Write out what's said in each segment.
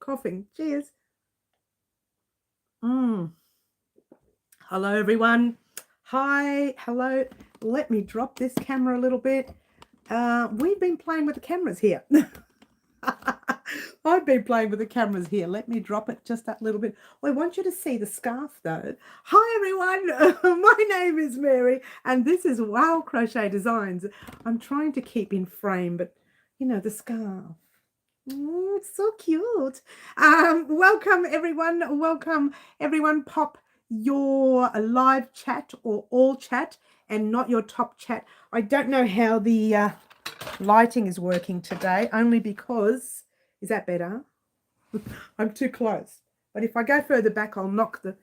coughing. Cheers. Hello, everyone. Hi. Hello. Let me drop this camera a little bit. We've been playing with the cameras here. I've been playing with the cameras here. Let me drop it just that little bit. I want you to see the scarf though. Hi everyone, my name is Mary and this is Wow Crochet Designs. I'm trying to keep in frame, but you know, the scarf. Oh, it's so cute. Welcome everyone. Welcome everyone. Pop your live chat or all chat and not your top chat. I don't know how the lighting is working today, only because, is that better? I'm too close. But if I go further back, I'll knock the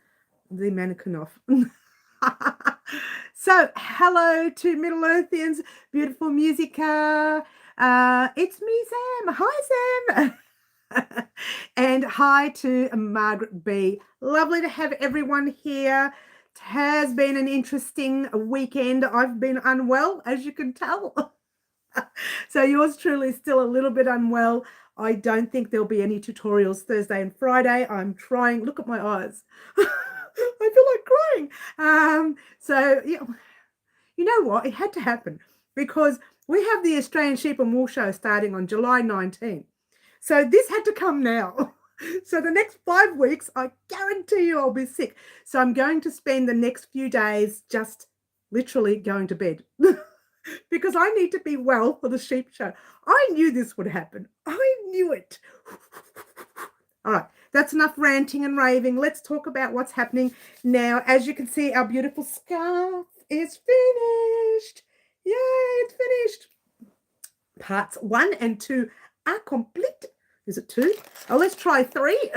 mannequin off. So, hello to Middle Earthians, beautiful musica. It's me, Sam. Hi, Sam. And hi to Margaret B. Lovely to have everyone here. It has been an interesting weekend. I've been unwell, as you can tell. So yours truly is still a little bit unwell. I don't think there'll be any tutorials Thursday and Friday. I'm trying. Look at my eyes. I feel like crying. So you know what? It had to happen because we have the Australian Sheep and Wool Show starting on July 19th. So this had to come now. So the next 5 weeks, I guarantee you I'll be sick. So I'm going to spend the next few days just literally going to bed. Because I need to be well for the sheep show. I knew this would happen. I knew it. All right, that's enough ranting and raving. Let's talk about what's happening now. As you can see, our beautiful scarf is finished. Yay, it's finished. Parts 1 and 2 are complete. Is it 2? Oh, let's try 3.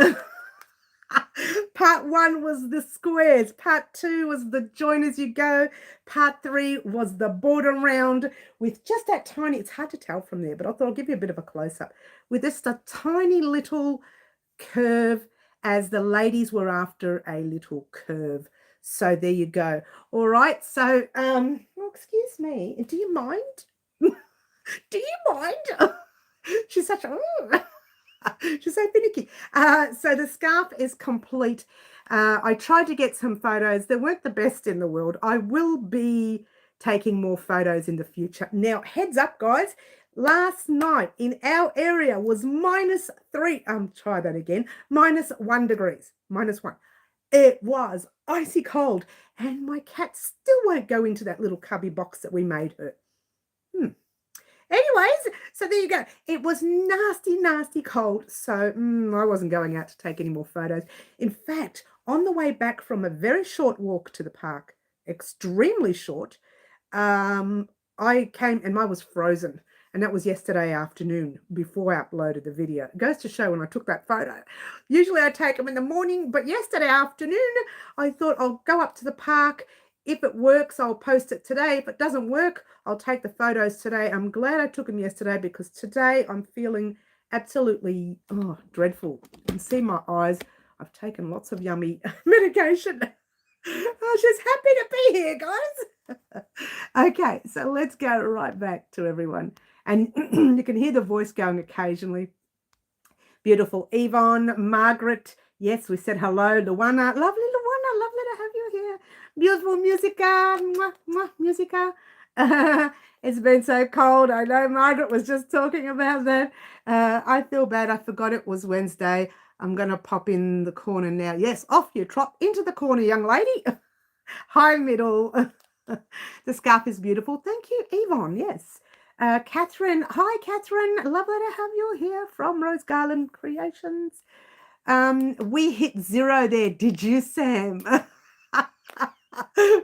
Part 1 was the squares. Part 2 was the join as you go. Part 3 was the border round with just that tiny, it's hard to tell from there, but I thought I'll give you a bit of a close-up, with just a tiny little curve, as the ladies were after a little curve. So there you go. All right, so excuse me, do you mind? Do you mind? She's such a she's so finicky. So the scarf is complete. I tried to get some photos. They weren't the best in the world. I will be taking more photos in the future. Now, heads up, guys. Last night in our area was -3. Try that again. -1 degrees. -1. It was icy cold. And my cat still won't go into that little cubby box that we made her. Anyways, so there you go. It was nasty, nasty cold. So I wasn't going out to take any more photos. In fact, on the way back from a very short walk to the park, extremely short, I came and I was frozen. And that was yesterday afternoon before I uploaded the video. It goes to show when I took that photo. Usually I take them in the morning, but yesterday afternoon, I thought I'll go up to the park. If it works, I'll post it today. If it doesn't work, I'll take the photos today. I'm glad I took them yesterday because today I'm feeling absolutely dreadful. You can see my eyes. I've taken lots of yummy medication. Oh, she's happy to be here, guys. Okay, so let's go right back to everyone. And you can hear the voice going occasionally. Beautiful Yvonne, Margaret. Yes, we said hello. Luana, lovely Luana, lovely to have you here. Beautiful Musica, mwah, mwah, Musica. It's been so cold. I know Margaret was just talking about that. I feel bad. I forgot it was Wednesday. I'm going to pop in the corner now. Yes, off you trot into the corner, young lady. Hi, Middle. The scarf is beautiful. Thank you, Yvonne. Yes. Catherine. Hi, Catherine. Lovely to have you here from Rose Garland Creations. We hit 0 there. Did you, Sam?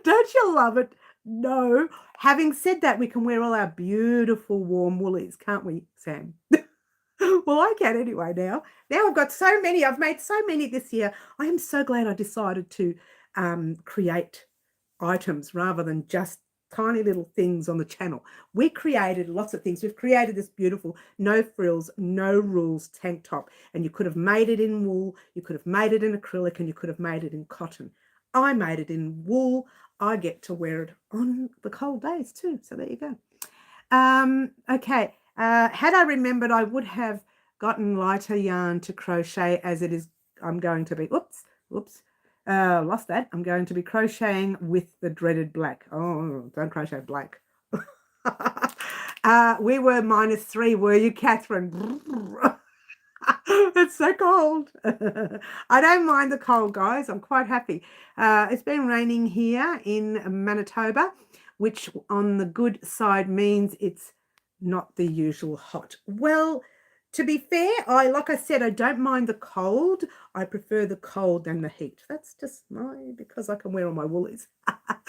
Don't you love it? No. Having said that, we can wear all our beautiful warm woolies, can't we, Sam? Well, I can anyway now. Now I've got so many. I've made so many this year. I am so glad I decided to create items rather than just tiny little things on the channel. We created lots of things. We've created this beautiful no frills, no rules tank top. And you could have made it in wool. You could have made it in acrylic and you could have made it in cotton. I made it in wool. I get to wear it on the cold days too. So there you go. Okay. Had I remembered, I would have gotten lighter yarn to crochet as it is. I'm going to be, lost that. I'm going to be crocheting with the dreaded black. Oh, don't crochet black. We were -3, were you, Catherine? It's so cold. I don't mind the cold, guys. I'm quite happy. It's been raining here in Manitoba, which on the good side means it's not the usual hot. Well, to be fair, like I said, I don't mind the cold. I prefer the cold than the heat. That's just because I can wear all my woolies.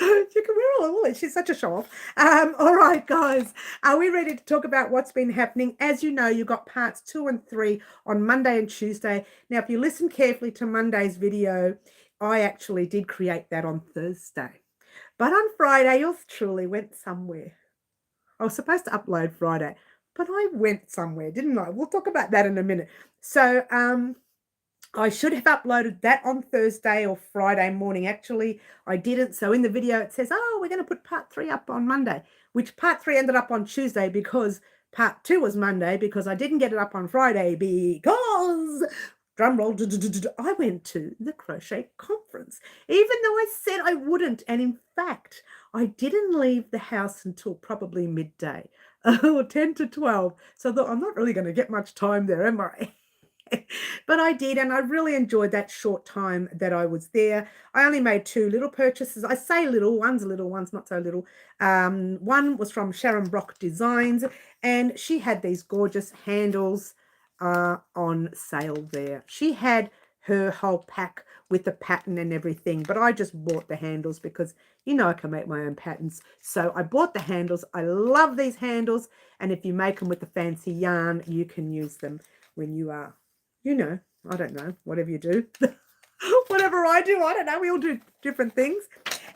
You can wear all the woolies. She's such a show off. All right, guys, are we ready to talk about what's been happening? As you know, you got parts 2 and 3 on Monday and Tuesday. Now, if you listen carefully to Monday's video, I actually did create that on Thursday. But on Friday, yours truly went somewhere. I was supposed to upload Friday, but I went somewhere, didn't I? We'll talk about that in a minute. So I should have uploaded that on Thursday or Friday morning. Actually, I didn't. So in the video, it says, oh, we're going to put part 3 up on Monday, which part 3 ended up on Tuesday because part 2 was Monday, because I didn't get it up on Friday because, drum roll, I went to the crochet conference, even though I said I wouldn't. And in fact, I didn't leave the house until probably midday, or 10 to 12. So I thought, I'm not really going to get much time there, am I? But I did, and I really enjoyed that short time that I was there. I only made 2 little purchases. I say little, one's not so little. One was from Sharon Brock Designs, and she had these gorgeous handles on sale there. She had her whole pack with the pattern and everything, but I just bought the handles because, you know, I can make my own patterns. So I bought the handles. I love these handles, and if you make them with the fancy yarn, you can use them when you are, you know, I don't know, whatever you do. Whatever I do, I don't know. We all do different things.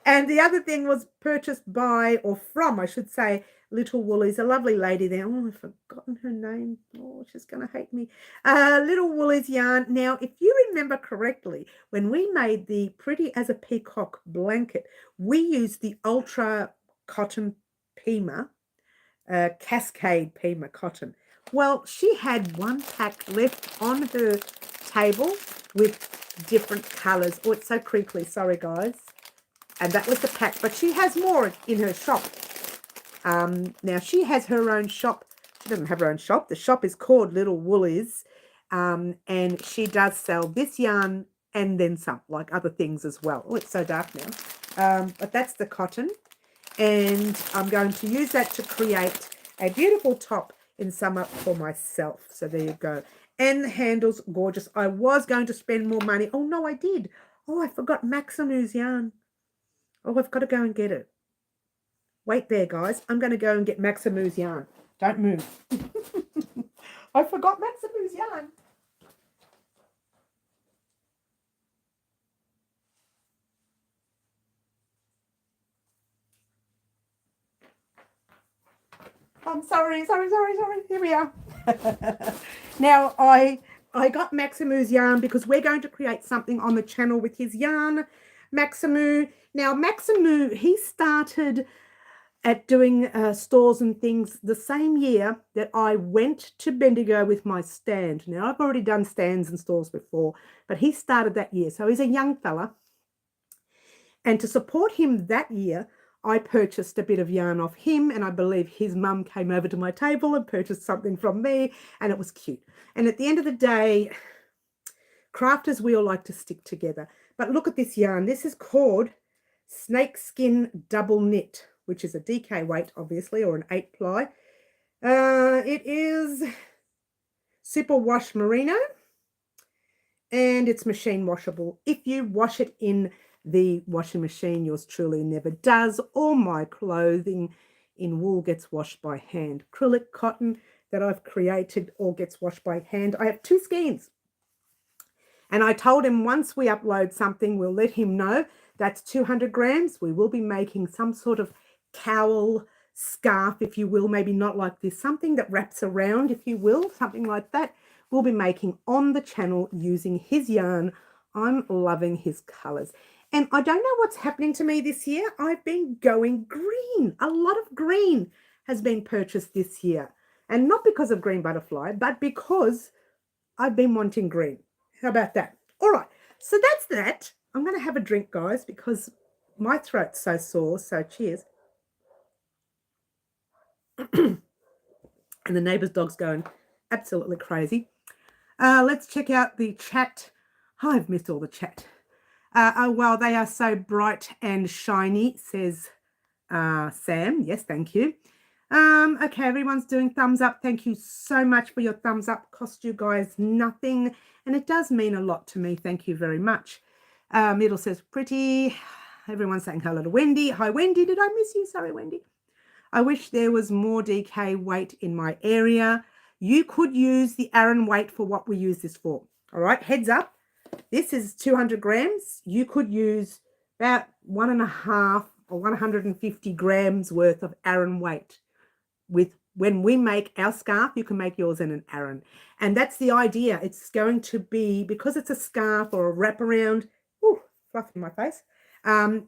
And the other thing was purchased by, or from, I should say, Little Woolies, a lovely lady there. Oh, I've forgotten her name. Oh, she's going to hate me. Little Woolies yarn. Now, if you remember correctly, when we made the Pretty as a Peacock blanket, we used the Ultra Cotton Pima, Cascade Pima cotton. Well, she had 1 pack left on her table with different colours. Oh, it's so crinkly. Sorry, guys. And that was the pack. But she has more in her shop. Now, she has her own shop. She doesn't have her own shop. The shop is called Little Woolies. And she does sell this yarn and then some, like other things as well. Oh, it's so dark now. But that's the cotton. And I'm going to use that to create a beautiful top in summer for myself. So there you go. And the handles, gorgeous. I was going to spend more money. Oh, no, I did. Oh, I forgot Maximu's yarn. Oh, I've got to go and get it. Wait there, guys. I'm going to go and get Maximu's yarn. Don't move. I forgot Maximu's yarn. I'm sorry. Here we are. Now, I got Maximu's yarn because we're going to create something on the channel with his yarn, Maximu. Now, Maximu, he started at doing stores and things the same year that I went to Bendigo with my stand. Now, I've already done stands and stores before, but he started that year. So he's a young fella. And to support him that year, I purchased a bit of yarn off him, and I believe his mum came over to my table and purchased something from me, and it was cute. And at the end of the day, crafters, we all like to stick together. But look at this yarn. This is called Snakeskin Double Knit, which is a DK weight, obviously, or an 8-ply. It is superwash merino, and it's machine washable. If you wash it in the washing machine, yours truly never does. All my clothing in wool gets washed by hand. Acrylic cotton that I've created all gets washed by hand. I have 2 skeins. And I told him once we upload something, we'll let him know. That's 200 grams. We will be making some sort of cowl, scarf, if you will, maybe not like this, something that wraps around, if you will, something like that. We'll be making on the channel using his yarn. I'm loving his colours. And I don't know what's happening to me this year. I've been going green. A lot of green has been purchased this year. And not because of green butterfly, but because I've been wanting green. How about that? All right, so that's that. I'm going to have a drink, guys, because my throat's so sore. So cheers. And the neighbour's dog's going absolutely crazy. Let's check out the chat. Oh, I've missed all the chat. Oh, well, they are so bright and shiny, says Sam. Yes, thank you. Okay, everyone's doing thumbs up. Thank you so much for your thumbs up. Cost you guys nothing, and it does mean a lot to me. Thank you very much. Middle says pretty. Everyone's saying hello to Wendy. Hi, Wendy. Did I miss you? Sorry, Wendy. I wish there was more DK weight in my area. You could use the Aran weight for what we use this for. All right, heads up. This is 200 grams. You could use about 1.5 or 150 grams worth of Aran weight. With when we make our scarf, you can make yours in an Aran. And that's the idea. It's going to be, because it's a scarf or a wraparound, ooh, fluff in my face.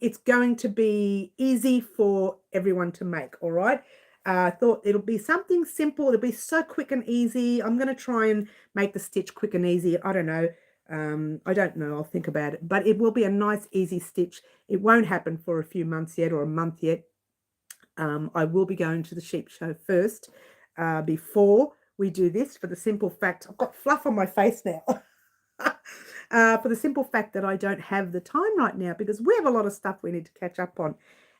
It's going to be easy for everyone to make, all right? I thought it'll be something simple. It'll be so quick and easy. I'm going to try and make the stitch quick and easy. I don't know. I'll think about it. But it will be a nice, easy stitch. It won't happen for a few months yet or a month yet. I will be going to the sheep show first before we do this, for the simple fact, I've got fluff on my face now. For the simple fact that I don't have the time right now, because we have a lot of stuff we need to catch up on.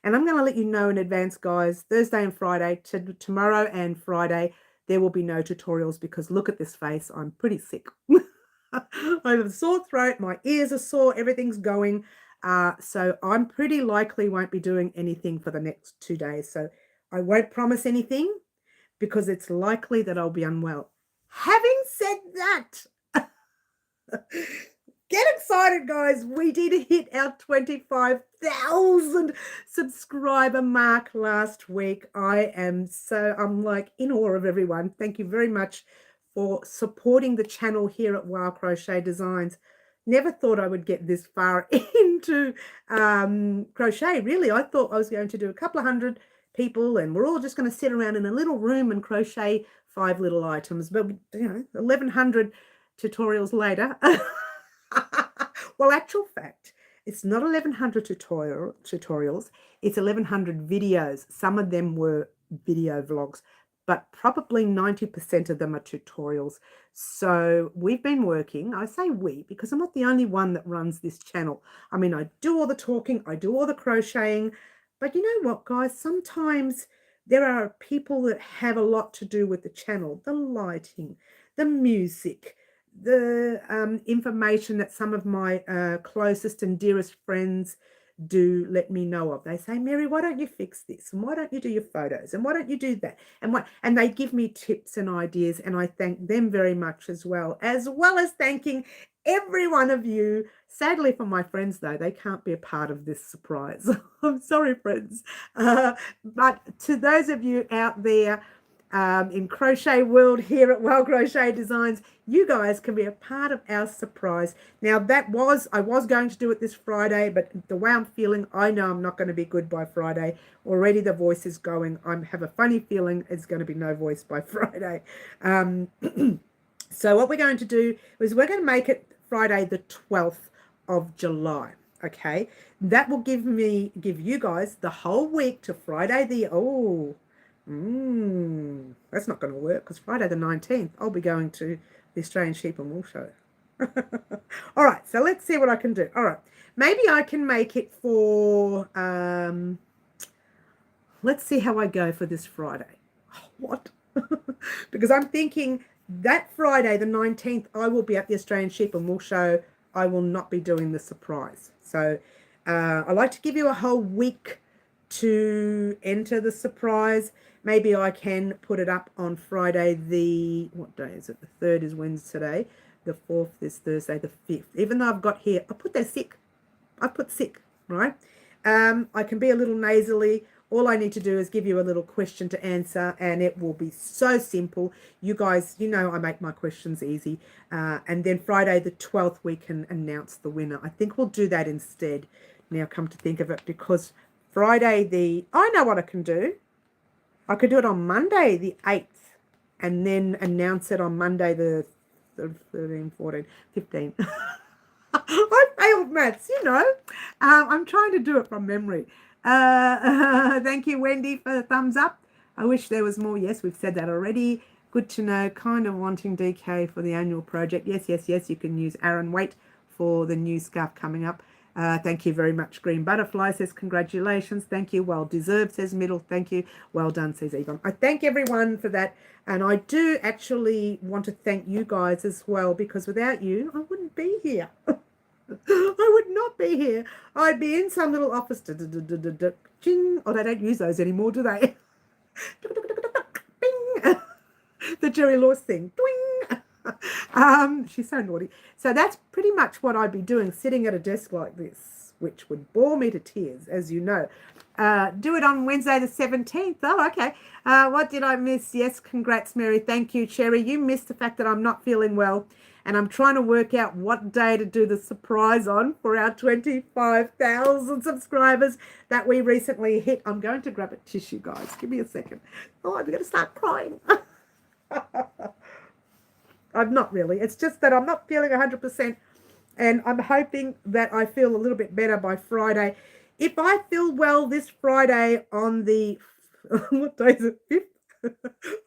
And I'm going to let you know in advance, guys, Thursday and Friday, tomorrow and Friday, there will be no tutorials, because look at this face. I'm pretty sick. I have a sore throat. My ears are sore. Everything's going. So I'm pretty likely won't be doing anything for the next 2 days. So I won't promise anything, because it's likely that I'll be unwell. Having said that, get excited, guys. We did hit our 25,000 subscriber mark last week. I'm like in awe of everyone. Thank you very much for supporting the channel here at Wow Crochet Designs. Never thought I would get this far into crochet, really. I thought I was going to do a couple of hundred people and we're all just going to sit around in a little room and crochet 5 little items. But, 1,100 tutorials later. Well, actual fact, it's not 1,100 tutorials. It's 1,100 videos. Some of them were video vlogs, but probably 90% of them are tutorials. So we've been working, I say we, because I'm not the only one that runs this channel. I mean, I do all the talking, I do all the crocheting, but you know what, guys? Sometimes there are people that have a lot to do with the channel, the lighting, the music, the information that some of my closest and dearest friends do let me know of. They say, Mary, why don't you fix this? And why don't you do your photos? And why don't you do that? And they give me tips and ideas, and I thank them very much as well as thanking every one of you. Sadly for my friends, though, they can't be a part of this surprise. I'm sorry, friends. But to those of you out there in crochet world here at Wow Crochet Designs, you guys can be a part of our surprise. Now I was going to do it this Friday, but the way I'm feeling, I know I'm not going to be good by Friday. Already the voice is going. I have a funny feeling it's going to be no voice by Friday. So what we're going to do is we're going to make it Friday the 12th of July. Okay, that will give you guys the whole week to Friday the that's not going to work, because Friday the 19th, I'll be going to the Australian Sheep and Wool Show. All right, so let's see what I can do. All right, maybe I can make it for, let's see how I go for this Friday. What? Because I'm thinking that Friday the 19th, I will be at the Australian Sheep and Wool Show. I will not be doing the surprise. So I like to give you a whole week to enter the surprise. Maybe I can put it up on Friday what day is it? The 3rd is Wednesday. The 4th is Thursday the 5th. Even though I've got here, I put sick, right? I can be a little nasally. All I need to do is give you a little question to answer, and it will be so simple. You guys, I make my questions easy. And then Friday the 12th, we can announce the winner. I think we'll do that instead, now come to think of it, because Friday I know what I can do. I could do it on Monday the 8th and then announce it on Monday the 13, 14, 15. I failed maths, you know. I'm trying to do it from memory. Thank you, Wendy, for the thumbs up. I wish there was more. Yes, we've said that already. Good to know. Kind of wanting DK for the annual project. Yes, yes, yes. You can use Aaron Waite for the new scarf coming up. Thank you very much. Green Butterfly says congratulations. Thank you. Well deserved, says Middle. Thank you. Well done, says Yvonne. I thank everyone for that. And I do actually want to thank you guys as well, because without you, I wouldn't be here. I would not be here. I'd be in some little office. Ching. Oh, they don't use those anymore, do they? Bing. The Jerry Lewis thing. She's so naughty. So that's pretty much what I'd be doing, sitting at a desk like this, which would bore me to tears, as you know. Do it on Wednesday the 17th. Oh, okay. What did I miss? Yes, congrats, Mary. Thank you, Cherry. You missed the fact that I'm not feeling well, and I'm trying to work out what day to do the surprise on for our 25,000 subscribers that we recently hit. I'm going to grab a tissue, guys. Give me a second. Oh, I'm going to start crying. I'm not really. It's just that I'm not feeling 100%, and I'm hoping that I feel a little bit better by Friday. If I feel well this Friday on the, what day is it, 5th?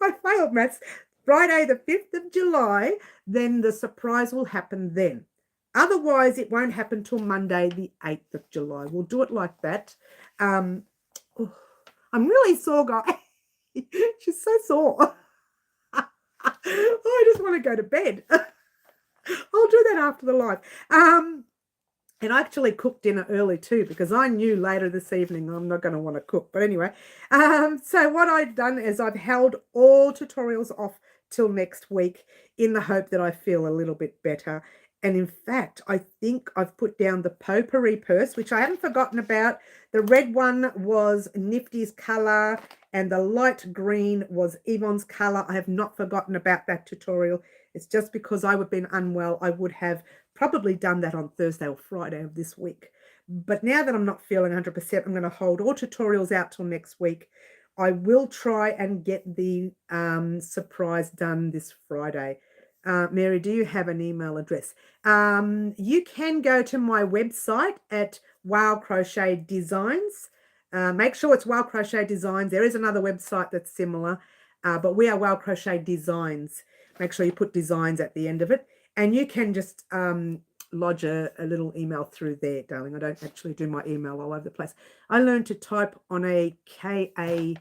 I failed maths. Friday the 5th of July, then the surprise will happen then. Otherwise, it won't happen till Monday the 8th of July. We'll do it like that. I'm really sore, guys. She's so sore. I just want to go to bed. I'll do that after the live. And I actually cooked dinner early too, because I knew later this evening I'm not going to want to cook. But anyway, so what I've done is I've held all tutorials off till next week in the hope that I feel a little bit better. And in fact, I think I've put down the potpourri purse, which I haven't forgotten about. The red one was Nifty's colour, and the light green was Yvonne's colour. I have not forgotten about that tutorial. It's just because I would have been unwell, I would have probably done that on Thursday or Friday of this week. But now that I'm not feeling 100%, I'm going to hold all tutorials out till next week. I will try and get the surprise done this Friday. Mary, do you have an email address? You can go to my website at Wow Crochet Designs. Make sure it's Wow Crochet Designs. There is another website that's similar, but we are Wow Crochet Designs. Make sure you put designs at the end of it. And you can just lodge a little email through there, darling. I don't actually do my email all over the place. I learned to type on a K-A-K...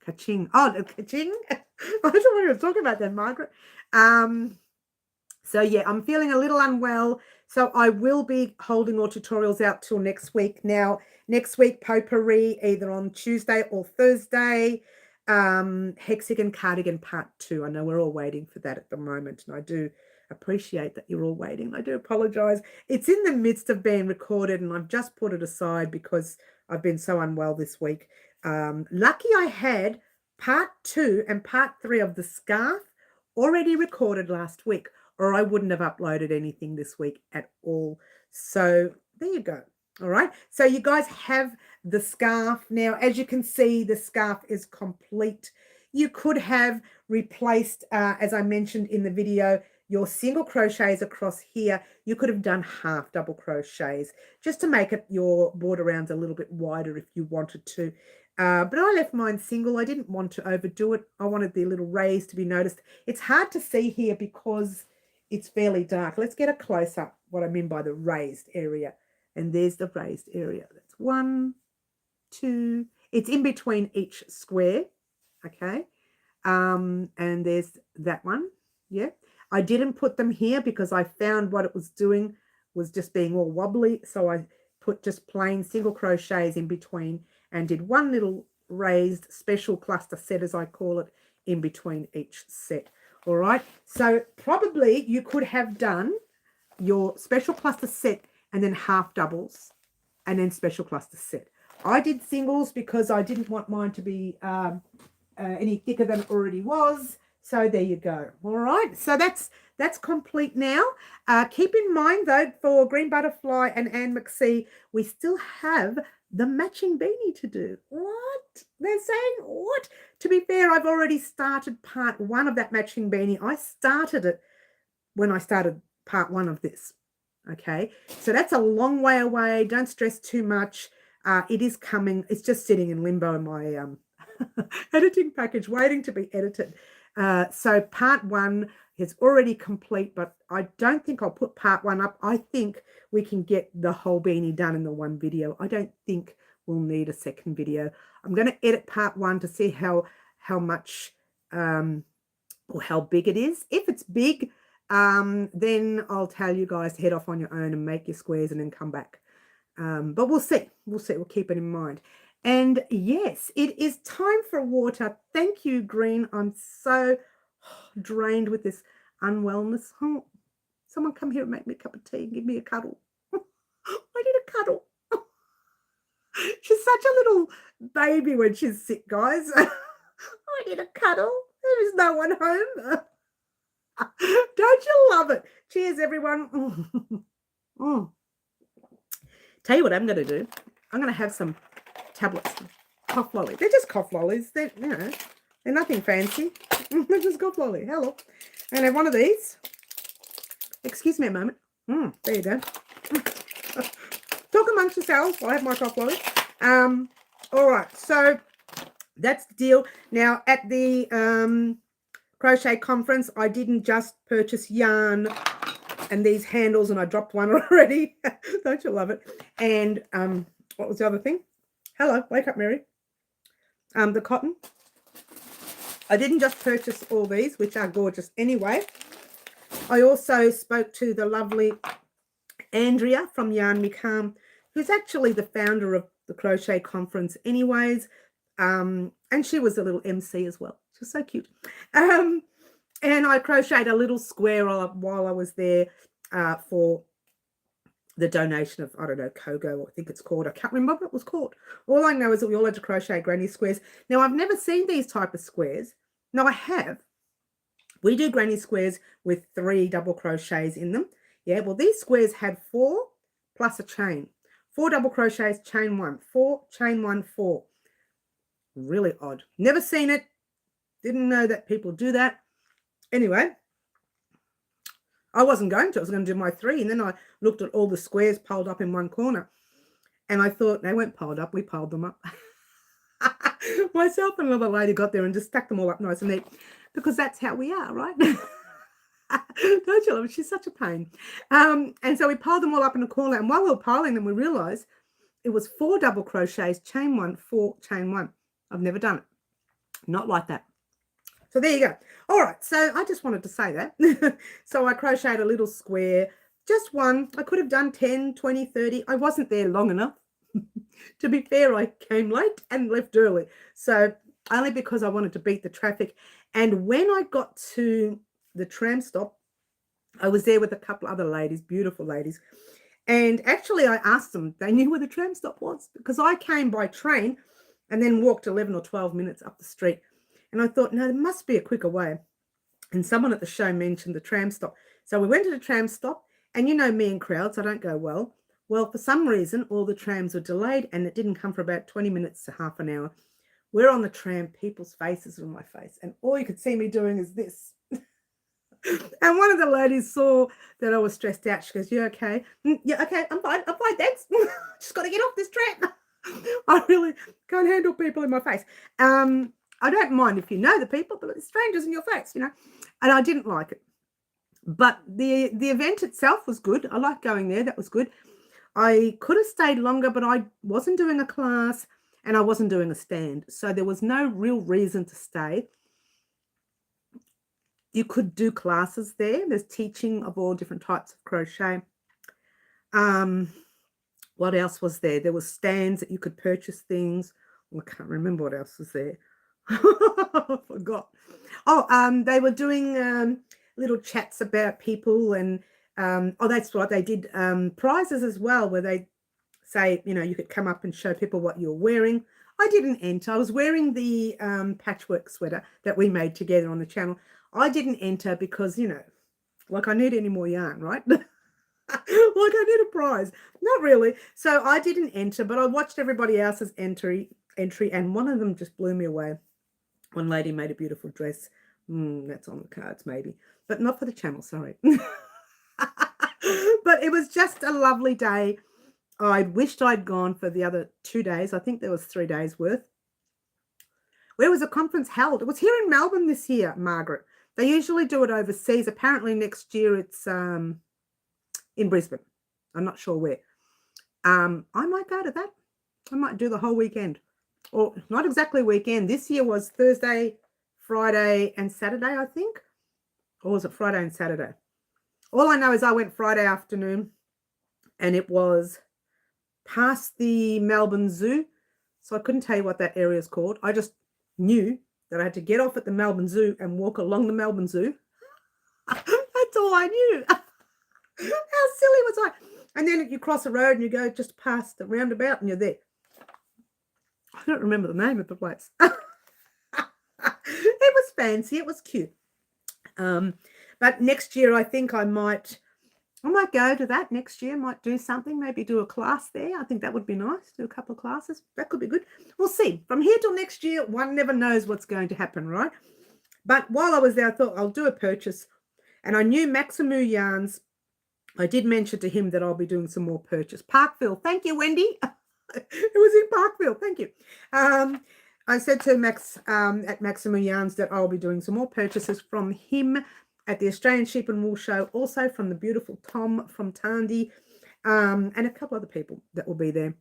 Kaching. Oh, the kaching. I don't know what you were talking about then, Margaret. So yeah, I'm feeling a little unwell. So I will be holding all tutorials out till next week. Now, next week, potpourri, either on Tuesday or Thursday. Hexagon Cardigan Part 2. I know we're all waiting for that at the moment, and I do appreciate that you're all waiting. I do apologize. It's in the midst of being recorded, and I've just put it aside because I've been so unwell this week. Lucky I had Part 2 and Part 3 of the scarf already recorded last week, or I wouldn't have uploaded anything this week at all. So there you go. All right. So you guys have the scarf. Now, as you can see, the scarf is complete. You could have replaced, as I mentioned in the video, your single crochets across here. You could have done half double crochets just to make it your border rounds a little bit wider if you wanted to. But I left mine single. I didn't want to overdo it. I wanted the little rays to be noticed. It's hard to see here because it's fairly dark. Let's get a close up what I mean by the raised area. And there's the raised area. That's 1, 2. It's in between each square. Okay. And there's that one. Yeah. I didn't put them here because I found what it was doing was just being all wobbly. So I put just plain single crochets in between and did one little raised special cluster set, as I call it, in between each set. All right. So probably you could have done your special cluster set and then half doubles and then special cluster set. I did singles because I didn't want mine to be any thicker than it already was. So there you go. All right. So that's complete now. Keep in mind, though, for Green Butterfly and Anne McSee, we still have the matching beanie to do. What? They're saying what? To be fair, I've already started part 1 of that matching beanie. I started it when I started part 1 of this. Okay, so that's a long way away. Don't stress too much. It is coming. It's just sitting in limbo in my editing package, waiting to be edited. So part 1 is already complete, but I don't think I'll put part 1 up. I think we can get the whole beanie done in the one video. I don't think we'll need a second video. I'm going to edit part 1 to see how much or how big it is. If it's big, then I'll tell you guys to head off on your own and make your squares and then come back. But we'll see. We'll keep it in mind. And yes, it is time for water. Thank you, Green. I'm so drained with this unwellness. Oh, someone come here and make me a cup of tea and give me a cuddle. I need a cuddle. She's such a little baby when she's sick, guys. I need a cuddle. There is no one home. Don't you love it? Cheers, everyone. Tell you what I'm going to do. I'm going to have some tablets, cough lolly. They're just cough lollies. They're, you know, they're nothing fancy. They're just cough lolly. Hello. I'm going to have one of these. Excuse me a moment. There you go. Talk amongst yourselves while I have my cough lolly. All right. So that's the deal. Now, at the crochet conference, I didn't just purchase yarn and these handles, and I dropped one already. Don't you love it? And what was the other thing? Hello, wake up, Mary. The cotton. I didn't just purchase all these, which are gorgeous anyway. I also spoke to the lovely Andrea from Yarn Me Calm, who's actually the founder of the crochet conference anyways. And she was a little MC as well. She was so cute. And I crocheted a little square while I was there for the donation of, I don't know, Kogo, I think it's called. I can't remember what it was called. All I know is that we all had to crochet granny squares. Now, I've never seen these type of squares. No, I have. We do granny squares with 3 double crochets in them. Yeah, well, these squares had 4 plus a chain. 4 double crochets, chain 1, 4, chain 1, 4. Really odd. Never seen it. Didn't know that people do that. Anyway, I wasn't going to. I was going to do my 3. And then I looked at all the squares piled up in one corner. And I thought, they weren't piled up. We piled them up. Myself and another lady got there and just stacked them all up nice and neat. Because that's how we are, right? Don't you love it? She's such a pain. And so we piled them all up in a corner. And while we were piling them, we realised it was 4 double crochets, chain 1, 4, chain 1. I've never done it. Not like that. So there you go. All right. So I just wanted to say that. So I crocheted a little square, just one. I could have done 10, 20, 30. I wasn't there long enough. To be fair, I came late and left early. So only because I wanted to beat the traffic. And when I got to the tram stop, I was there with a couple other ladies, beautiful ladies. And actually I asked them, they knew where the tram stop was because I came by train and then walked 11 or 12 minutes up the street. And I thought, no, there must be a quicker way. And someone at the show mentioned the tram stop. So we went to the tram stop, and you know me and crowds, I don't go well. Well, for some reason, all the trams were delayed and it didn't come for about 20 minutes to half an hour. We're on the tram, people's faces are on my face, and all you could see me doing is this. And one of the ladies saw that I was stressed out. She goes, you okay? Yeah, okay, I'm fine, thanks. Just got to get off this tram. I really can't handle people in my face. I don't mind if you know the people, but it's strangers in your face, you know. And I didn't like it. But the event itself was good. I liked going there. That was good. I could have stayed longer, but I wasn't doing a class and I wasn't doing a stand. So there was no real reason to stay. You could do classes there. There's teaching of all different types of crochet. What else was there? There was stands that you could purchase things. I can't remember what else was there. I forgot. Oh, they were doing little chats about people, and oh, that's right, they did prizes as well, where they say, you know, you could come up and show people what you're wearing. I didn't enter. I was wearing the patchwork sweater that we made together on the channel. I didn't enter because, you know, like I need any more yarn, right? Like I need a prize. Not really. So I didn't enter, but I watched everybody else's entry, and one of them just blew me away. One lady made a beautiful dress. That's on the cards maybe, but not for the channel, sorry. But it was just a lovely day. I wished I'd gone for the other 2 days. I think there was 3 days worth. Where was the conference held? It was here in Melbourne this year, Margaret. They usually do it overseas. Apparently next year it's in Brisbane. I'm not sure where. I might go to that. I might do the whole weekend. Or not exactly weekend. This year was Thursday, Friday, and Saturday, I think. Or was it Friday and Saturday? All I know is I went Friday afternoon, and it was past the Melbourne Zoo. So I couldn't tell you what that area is called. I just knew that I had to get off at the Melbourne Zoo and walk along the Melbourne Zoo. That's all I knew. How silly was I? And then you cross a road and you go just past the roundabout and you're there. I don't remember the name of the place. It was fancy. It was cute. But next year I think I might go to that next year. Might do something, maybe do a class there. I think that would be nice. Do a couple of classes. That could be good. We'll see. From here till next year, one never knows what's going to happen, right? But while I was there, I thought I'll do a purchase. And I knew Maximu Yarns. I did mention to him that I'll be doing some more purchase. Parkville. Thank you, Wendy. It was in Parkville. Thank you. I said to Max at Maximu Yarns that I'll be doing some more purchases from him at the Australian Sheep and Wool Show, also from the beautiful Tom from Tandy, and a couple other people that will be there.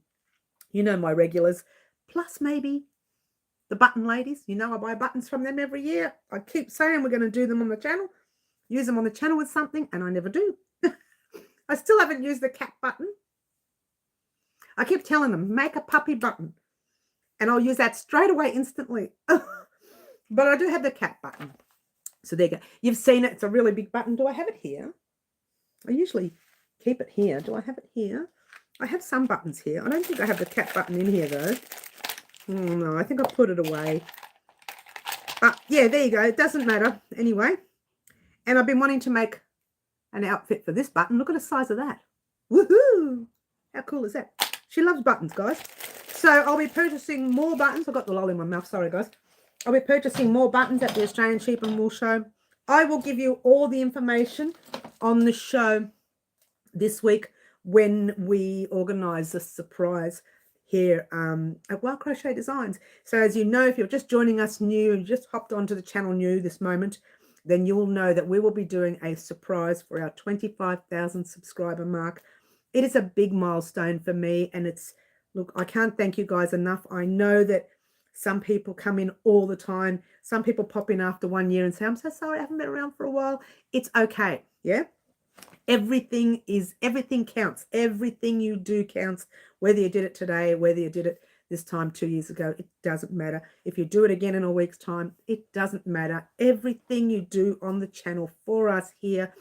You know, my regulars, plus maybe the button ladies. You know, I buy buttons from them every year. I keep saying we're going to do them on the channel, use them on the channel with something, and I never do. I still haven't used the cat button. I keep telling them, make a puppy button, and I'll use that straight away instantly. But I do have the cat button. So there you go. You've seen it. It's a really big button. Do I have it here? I usually keep it here. Do I have it here? I have some buttons here. I don't think I have the cat button in here, though. No, I think I put it away. Yeah, there you go. It doesn't matter anyway. And I've been wanting to make an outfit for this button. Look at the size of that. Woohoo! How cool is that? She loves buttons, guys. So I'll be purchasing more buttons. I've got the lol in my mouth. Sorry, guys. I'll be purchasing more buttons at the Australian Sheep and Wool Show. I will give you all the information on the show this week when we organise the surprise here at Wild Crochet Designs. So as you know, if you're just joining us new and just hopped onto the channel new this moment, then you'll know that we will be doing a surprise for our 25,000 subscriber mark. It is a big milestone for me, and it's, look, I can't thank you guys enough. I know that some people come in all the time. Some people pop in after 1 year and say, I'm so sorry, I haven't been around for a while. It's okay, yeah? Everything counts. Everything you do counts, whether you did it today, whether you did it this time 2 years ago, it doesn't matter. If you do it again in a week's time, it doesn't matter. Everything you do on the channel for us here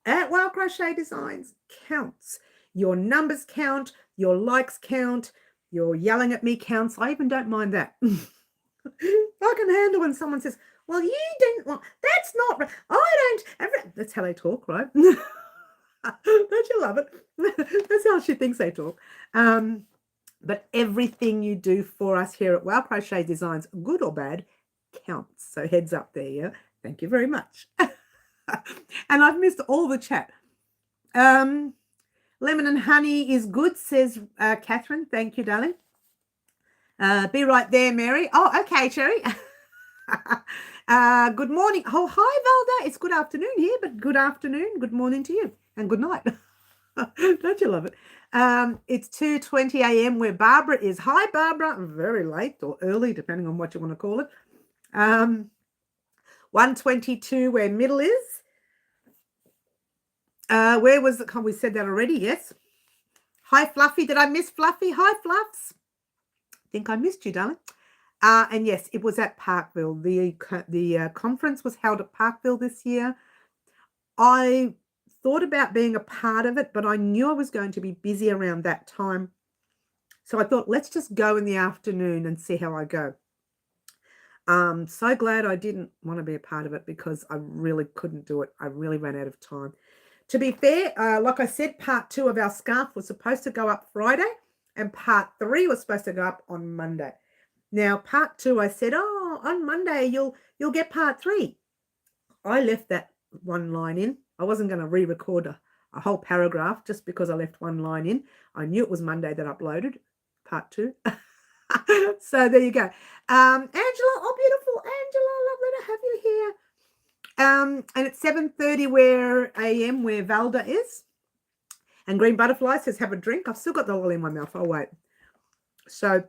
at Wild Crochet Designs counts. Your numbers count, your likes count, your yelling at me counts. I even don't mind that. I can handle when someone says, well, you didn't want, that's not right. I don't. That's how they talk, right? Don't you love it? That's how she thinks they talk. But everything you do for us here at Wild Crochet Designs, good or bad, counts. So heads up there, yeah? Thank you very much. And I've missed all the chat. Lemon and honey is good, says Catherine. Thank you, darling. Be right there, Mary. Oh, okay, Cherry. Good morning. Oh, hi, Valda. It's good afternoon here, but good afternoon, good morning to you, and good night. Don't you love it? It's 2:20 a.m. where Barbara is. Hi, Barbara. Very late or early, depending on what you want to call it. 1:22 where Middle is. Where was it? We said that already. Yes. Hi, Fluffy. Did I miss Fluffy? Hi, Fluffs. I think I missed you, darling. And yes, it was at Parkville. The conference was held at Parkville this year. I thought about being a part of it, but I knew I was going to be busy around that time. So I thought, let's just go in the afternoon and see how I go. So glad I didn't want to be a part of it because I really couldn't do it. I really ran out of time. To be fair, like I said, part 2 of our scarf was supposed to go up Friday, and part 3 was supposed to go up on Monday. Now, part 2, I said, oh, on Monday you'll get part 3. I left that one line in. I wasn't going to re-record a whole paragraph just because I left one line in. I knew it was Monday that uploaded part 2. So there you go. Angela, oh, beautiful Angela, lovely to have you here. And it's 7:30 a.m. where Valda is. And Green Butterfly says, have a drink. I've still got the lolly in my mouth. I'll wait. So,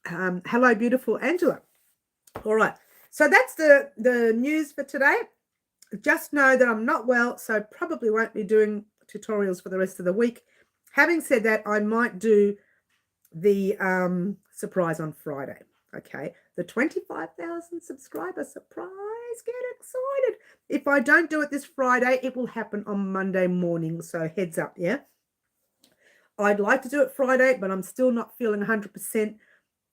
hello, beautiful Angela. All right. So that's the news for today. Just know that I'm not well, so probably won't be doing tutorials for the rest of the week. Having said that, I might do the surprise on Friday. Okay, the 25,000 subscriber surprise. Get excited. If I don't do it this Friday, it will happen on Monday morning. So heads up, yeah. I'd like to do it Friday, but I'm still not feeling 100%.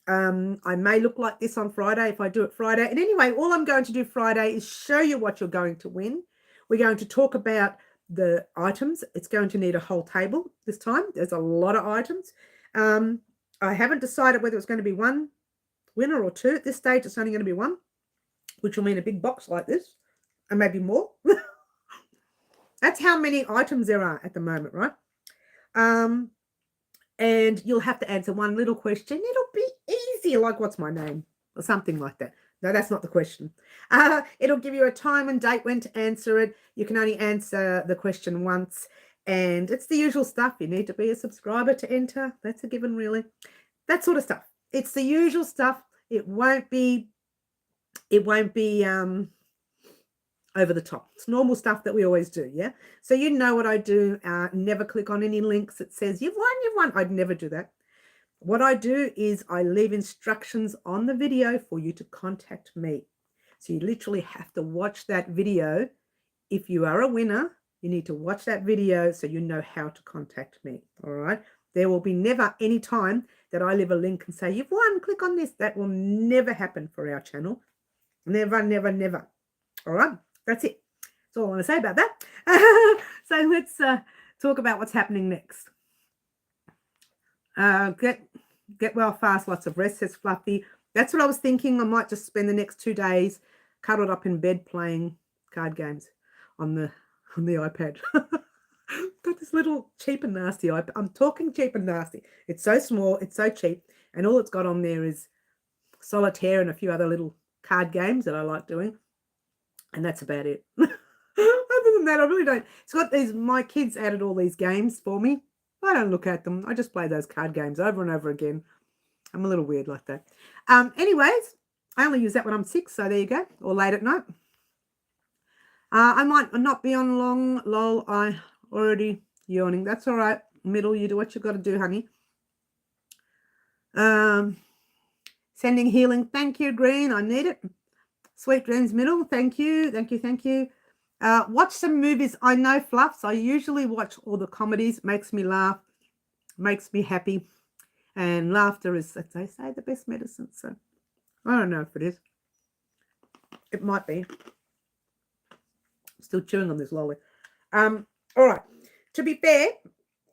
I may look like this on Friday if I do it Friday. And anyway, all I'm going to do Friday is show you what you're going to win. We're going to talk about the items. It's going to need a whole table this time. There's a lot of items. I haven't decided whether it's going to be one winner or two. At this stage, it's only going to be one, which will mean a big box like this and maybe more. That's how many items there are at the moment, right? And you'll have to answer one little question. It'll be easy, like what's my name or something like that. No, that's not the question. It'll give you a time and date when to answer it. You can only answer the question once. And it's the usual stuff. You need to be a subscriber to enter. That's a given, really. That sort of stuff. It's the usual stuff. It won't be over the top. It's normal stuff that we always do, yeah? So you know what I do. Never click on any links that says, you've won. I'd never do that. What I do is I leave instructions on the video for you to contact me. So you literally have to watch that video. If you are a winner, you need to watch that video so you know how to contact me, all right? There will be never any time that I leave a link and say, you've won, click on this. That will never happen for our channel. Never, never, never. All right, that's it. That's all I want to say about that. So let's talk about what's happening next. Get well fast, lots of rest, says Fluffy. That's what I was thinking. I might just spend the next 2 days cuddled up in bed playing card games on the iPad. Got this little cheap and nasty iPad. I'm talking cheap and nasty. It's so small, it's so cheap, and all it's got on there is solitaire and a few other little card games that I like doing, and that's about it. Other than that, I really don't. It's got these, my kids added all these games for me. I don't look at them. I just play those card games over and over again. I'm a little weird like that. Anyways, I only use that when I'm sick, so there you go, or late at night. I might not be on long, lol. I already yawning. That's all right. Middle, you do what you got to do, honey. Sending healing. Thank you, Green. I need it. Sweet dreams, Middle. Thank you. Thank you. Thank you. Watch some movies. I know, Fluffs. I usually watch all the comedies. Makes me laugh. Makes me happy. And laughter is, as they say, the best medicine. So I don't know if it is. It might be. Still chewing on this lolly. All right. To be fair,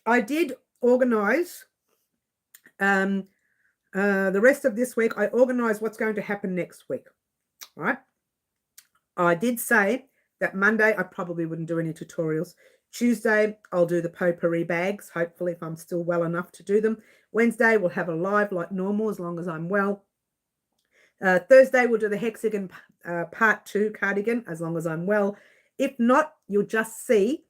I did organise the rest of this week. I organised what's going to happen next week. All right. I did say that Monday I probably wouldn't do any tutorials. Tuesday I'll do the potpourri bags, hopefully, if I'm still well enough to do them. Wednesday we'll have a live like normal as long as I'm well. Thursday we'll do the hexagon part 2 cardigan as long as I'm well. If not, you'll just see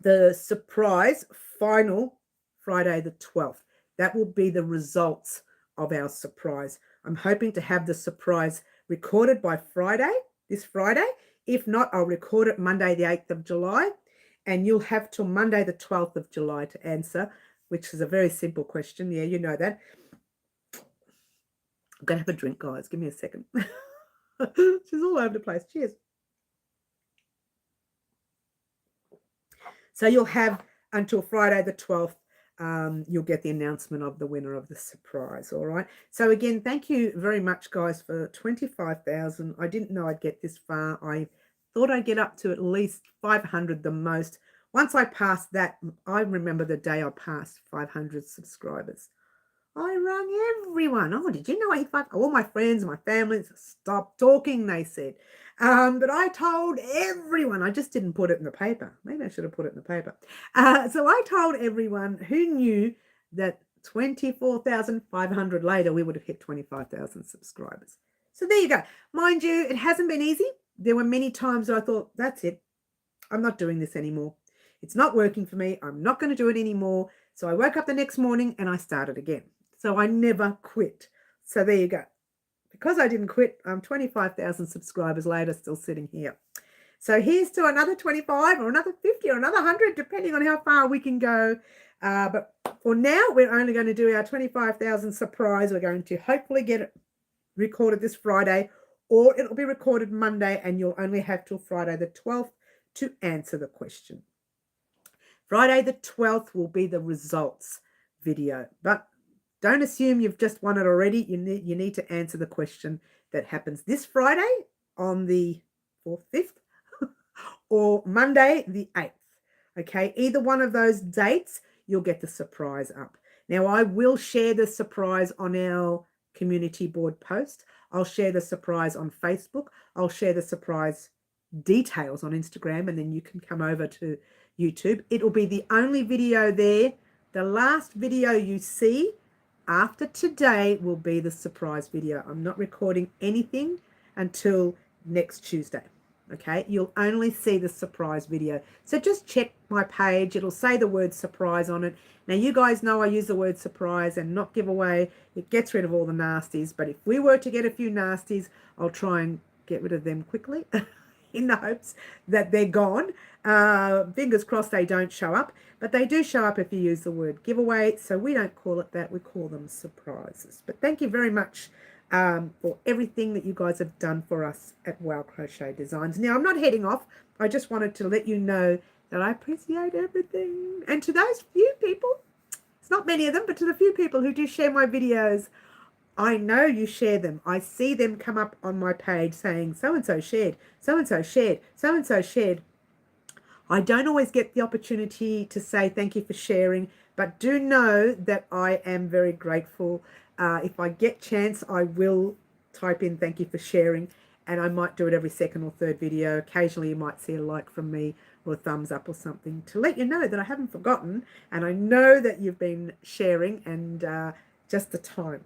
the surprise final Friday the 12th. That will be the results of our surprise. I'm hoping to have the surprise recorded by Friday, this Friday. If not, I'll record it Monday the 8th of July, and you'll have till Monday the 12th of July to answer, which is a very simple question. Yeah, you know that. I'm going to have a drink, guys. Give me a second. She's all over the place. Cheers. So you'll have until Friday the 12th. You'll get the announcement of the winner of the surprise. All right. So again, thank you very much, guys, for 25,000. I didn't know I'd get this far. I Thought I'd get up to at least 500 the most. Once I passed that, I remember the day I passed 500 subscribers. I rang everyone. Oh, did you know all my friends, my family, stop talking, they said. But I told everyone. I just didn't put it in the paper. Maybe I should have put it in the paper. So I told everyone who knew that 24,500 later, we would have hit 25,000 subscribers. So there you go. Mind you, it hasn't been easy. There were many times I thought, that's it. I'm not doing this anymore. It's not working for me. I'm not going to do it anymore. So I woke up the next morning and I started again. So I never quit. So there you go. Because I didn't quit, I'm 25,000 subscribers later, still sitting here. So here's to another 25 or another 50 or another 100, depending on how far we can go. But for now, we're only going to do our 25,000 surprise. We're going to hopefully get it recorded this Friday, or it'll be recorded Monday, and you'll only have till Friday the 12th to answer the question. Friday the 12th will be the results video, but don't assume you've just won it already. You need to answer the question that happens this Friday on the 4th, 5th, or Monday the 8th. Okay, either one of those dates, you'll get the surprise up. Now, I will share the surprise on our community board post. I'll share the surprise on Facebook. I'll share the surprise details on Instagram, and then you can come over to YouTube. It'll be the only video there. The last video you see after today will be the surprise video. I'm not recording anything until next Tuesday. Okay, you'll only see the surprise video. So just check my page. It'll say the word surprise on it. Now, you guys know I use the word surprise and not giveaway. It gets rid of all the nasties. But if we were to get a few nasties, I'll try and get rid of them quickly in the hopes that they're gone. Fingers crossed they don't show up. But they do show up if you use the word giveaway. So we don't call it that. We call them surprises. But thank you very much for everything that you guys have done for us at Wow Crochet Designs. Now, I'm not heading off. I just wanted to let you know that I appreciate everything. And to those few people, it's not many of them, but to the few people who do share my videos, I know you share them. I see them come up on my page saying, so-and-so shared, so-and-so shared, so-and-so shared. I don't always get the opportunity to say thank you for sharing, but do know that I am very grateful. If I get chance, I will type in thank you for sharing, and I might do it every second or third video. Occasionally you might see a like from me or a thumbs up or something to let you know that I haven't forgotten, and I know that you've been sharing, and just the time.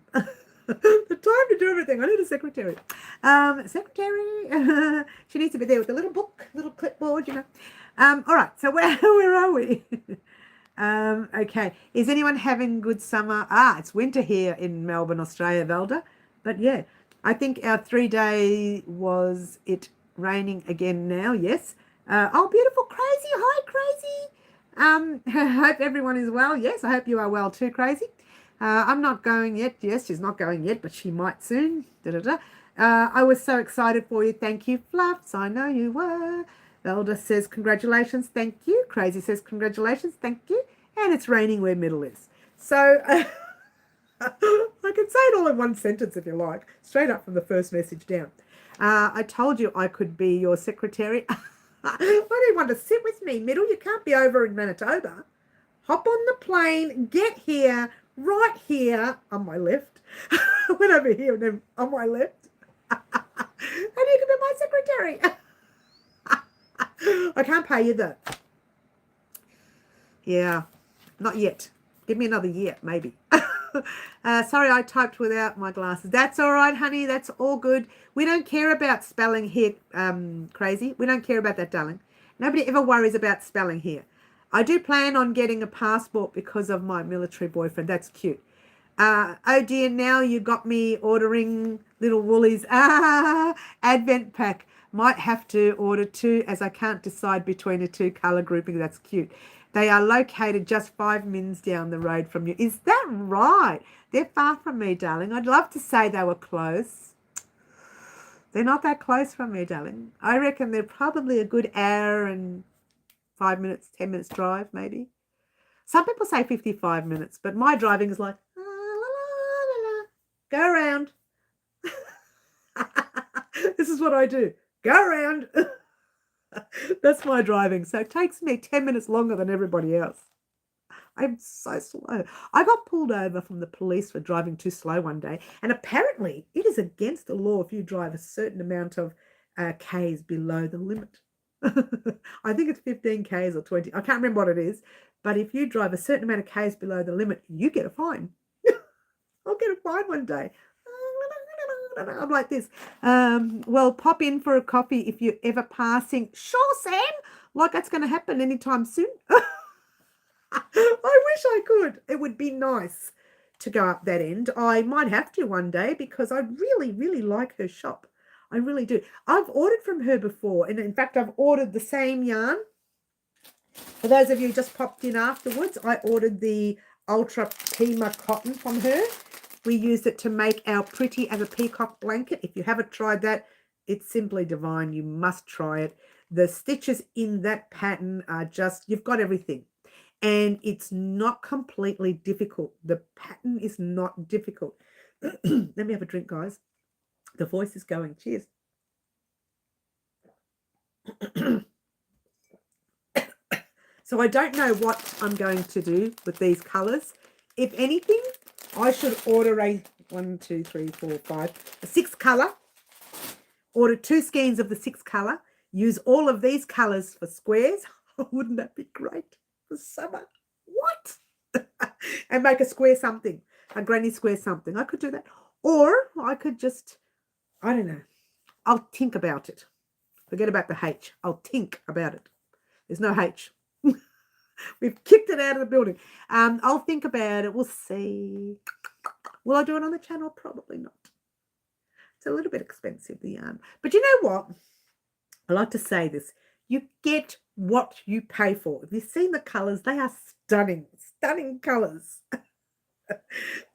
The time to do everything. I need a secretary. Secretary. She needs to be there with a little book, little clipboard, you know. All right, so where are we? Okay, is anyone having good summer? It's winter here in Melbourne, Australia, Velda. But yeah, I think our 3-day was it raining again now. Yes. Oh, beautiful, Crazy. Hi, Crazy. I hope everyone is well. Yes, I hope you are well too, Crazy. I'm not going yet. Yes, she's not going yet, but she might soon. I was so excited for you. Thank you, Fluffs. I know you were. Velda says, congratulations, thank you. Crazy says, congratulations, thank you. And it's raining where middle is. So I can say it all in one sentence if you like, straight up from the first message down. I told you I could be your secretary. Why do you want to sit with me, Middle? You can't be over in Manitoba. Hop on the plane, get here, right here on my left. Went over here and then on my left. And you can be my secretary. I can't pay you though. Yeah, not yet. Give me another year, maybe. Sorry, I typed without my glasses. That's all right, honey. That's all good. We don't care about spelling here, Crazy. We don't care about that, darling. Nobody ever worries about spelling here. I do plan on getting a passport because of my military boyfriend. That's cute. Oh dear, now you got me ordering little woolies. Advent pack. Might have to order 2 as I can't decide between the 2 colour grouping. That's cute. They are located just 5 mins down the road from you. Is that right? They're far from me, darling. I'd love to say they were close. They're not that close from me, darling. I reckon they're probably a good hour and 5 minutes, 10 minutes drive, maybe. Some people say 55 minutes, but my driving is like, la, la, la, la. Go around. This is what I do. Go around. That's my driving. So it takes me 10 minutes longer than everybody else. I'm so slow. I got pulled over from the police for driving too slow one day. And apparently it is against the law if you drive a certain amount of Ks below the limit. I think it's 15 Ks or 20. I can't remember what it is. But if you drive a certain amount of Ks below the limit, you get a fine. I'll get a fine one day. I'm like this. Well, pop in for a coffee if you're ever passing. Sure, Sam. Like that's going to happen anytime soon. I wish I could. It would be nice to go up that end. I might have to one day because I really, really like her shop. I really do. I've ordered from her before. And in fact, I've ordered the same yarn. For those of you who just popped in afterwards, I ordered the Ultra Pima cotton from her. We used it to make our Pretty as a Peacock blanket. If you haven't tried that, it's simply divine. You must try it. The stitches in that pattern are just, you've got everything. And it's not completely difficult. The pattern is not difficult. Let me have a drink, guys. The voice is going. Cheers. So I don't know what I'm going to do with these colours. If anything, I should order a 6 colour. Order 2 skeins of the 6 colour. Use all of these colours for squares. Wouldn't that be great for summer? What? And make a square something, a granny square something. I could do that. Or I could just, I don't know. I'll think about it. Forget about the H. I'll think about it. There's no H. We've kicked it out of the building. I'll think about it. We'll see. Will I do it on the channel? Probably not. It's a little bit expensive, the yarn. But you know what? I like to say this. You get what you pay for. If you've seen the colours, they are stunning. Stunning colours.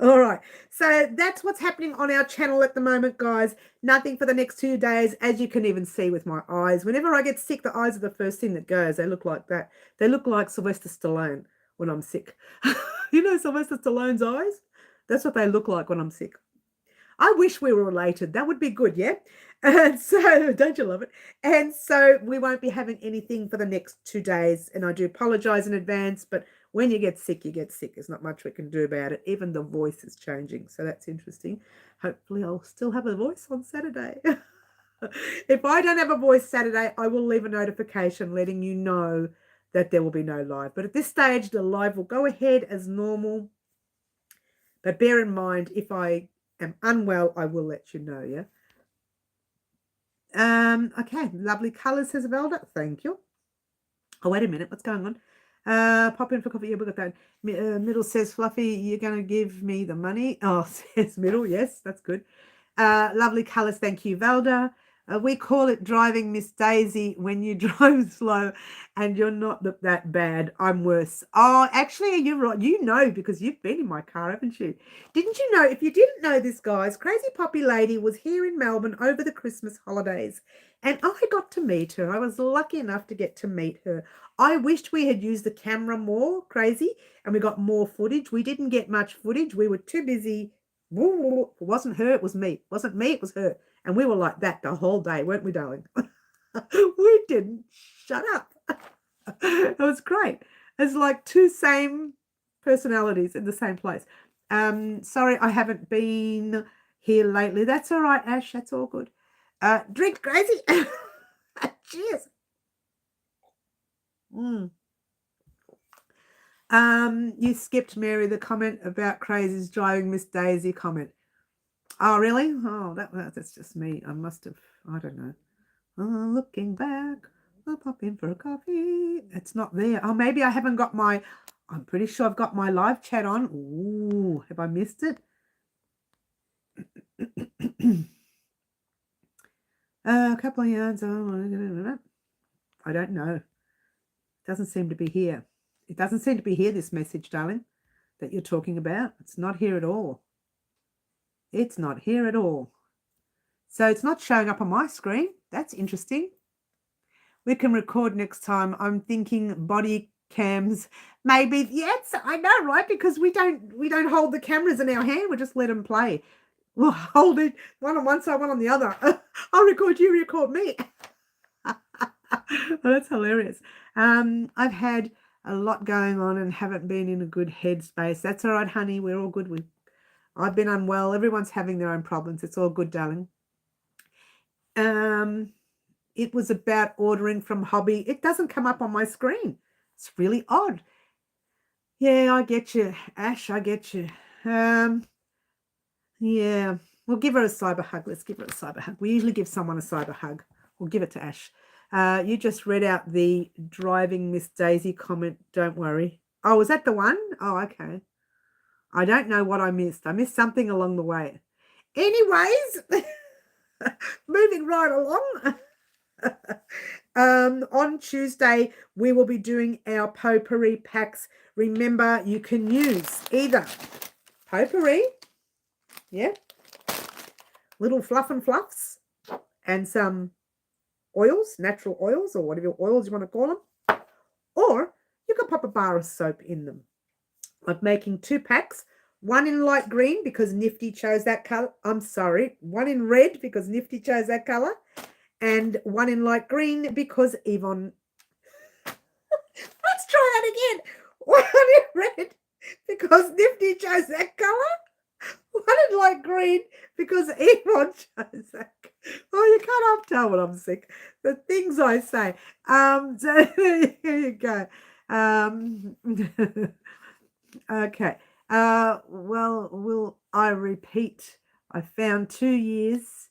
All right. So that's what's happening on our channel at the moment, guys. Nothing for the next 2 days, as you can even see with my eyes. Whenever I get sick, the eyes are the first thing that goes. They look like that. They look like Sylvester Stallone when I'm sick. You know Sylvester Stallone's eyes? That's what they look like when I'm sick. I wish we were related. That would be good, yeah? And so, don't you love it? And so we won't be having anything for the next 2 days. And I do apologise in advance, but when you get sick, you get sick. There's not much we can do about it. Even the voice is changing. So that's interesting. Hopefully I'll still have a voice on Saturday. If I don't have a voice Saturday, I will leave a notification letting you know that there will be no live. But at this stage, the live will go ahead as normal. But bear in mind, if I am unwell, I will let you know, yeah? Okay, lovely colours, says Velda. Thank you. Oh, wait a minute. What's going on? Pop in for coffee. Yeah, we got that. Middle says, Fluffy, you're going to give me the money. Oh, says Middle. Yes, that's good. Lovely colours. Thank you, Velda. We call it driving Miss Daisy when you drive slow and you're not that bad. I'm worse. Oh, actually, you're right. You know, because you've been in my car, haven't you? Didn't you know? If you didn't know this, guys, Crazy Poppy Lady was here in Melbourne over the Christmas holidays. And I got to meet her. I was lucky enough to get to meet her. I wished we had used the camera more, Crazy, and we got more footage. We didn't get much footage. We were too busy. It wasn't her, it was me. It wasn't me, it was her. And we were like that the whole day, weren't we, darling? We didn't shut up. It was great. It's like 2 same personalities in the same place. Sorry, I haven't been here lately. That's all right, Ash. That's all good. Drink, Crazy. Cheers. You skipped, Mary, the comment about Crazy's driving Miss Daisy comment. Oh, really? Oh, that's just me. I must have, I don't know. Oh, looking back, I'll pop in for a coffee. It's not there. Oh, maybe I haven't got my, I'm pretty sure I've got my live chat on. Ooh, have I missed it? A couple of yarns. I don't know. It doesn't seem to be here. It doesn't seem to be here, this message, darling, that you're talking about. It's not here at all. It's not here at all. So it's not showing up on my screen. That's interesting. We can record next time. I'm thinking body cams. Maybe, yes, I know, right? Because we don't hold the cameras in our hand. We just let them play. We'll hold it one on one side, one on the other. I'll record you, record me. Well, that's hilarious. I've had a lot going on and haven't been in a good headspace. That's all right, honey. We're all good. I've been unwell. Everyone's having their own problems. It's all good, darling. It was about ordering from Hobby. It doesn't come up on my screen. It's really odd. Yeah, I get you, Ash. I get you. Yeah, we'll give her a cyber hug. Let's give her a cyber hug. We usually give someone a cyber hug. We'll give it to Ash. You just read out the driving Miss Daisy comment. Don't worry. Oh, was that the one? Oh, okay. I don't know what I missed. I missed something along the way. Anyways, moving right along. On Tuesday, we will be doing our potpourri packs. Remember, you can use either potpourri, yeah, little fluff and fluffs, and some oils, natural oils, or whatever oils you want to call them, or you can pop a bar of soap in them. I'm making 2 packs, one in light green because Nifty chose that color. I'm sorry, one in red because Nifty chose that color, and one in light green because Yvonne. Let's try that again. One in red because Nifty chose that color. One in light green because Yvonne chose that. Oh, you can't tell when I'm sick. The things I say. So here you go. Okay. Well, will I repeat? I found 2 yarns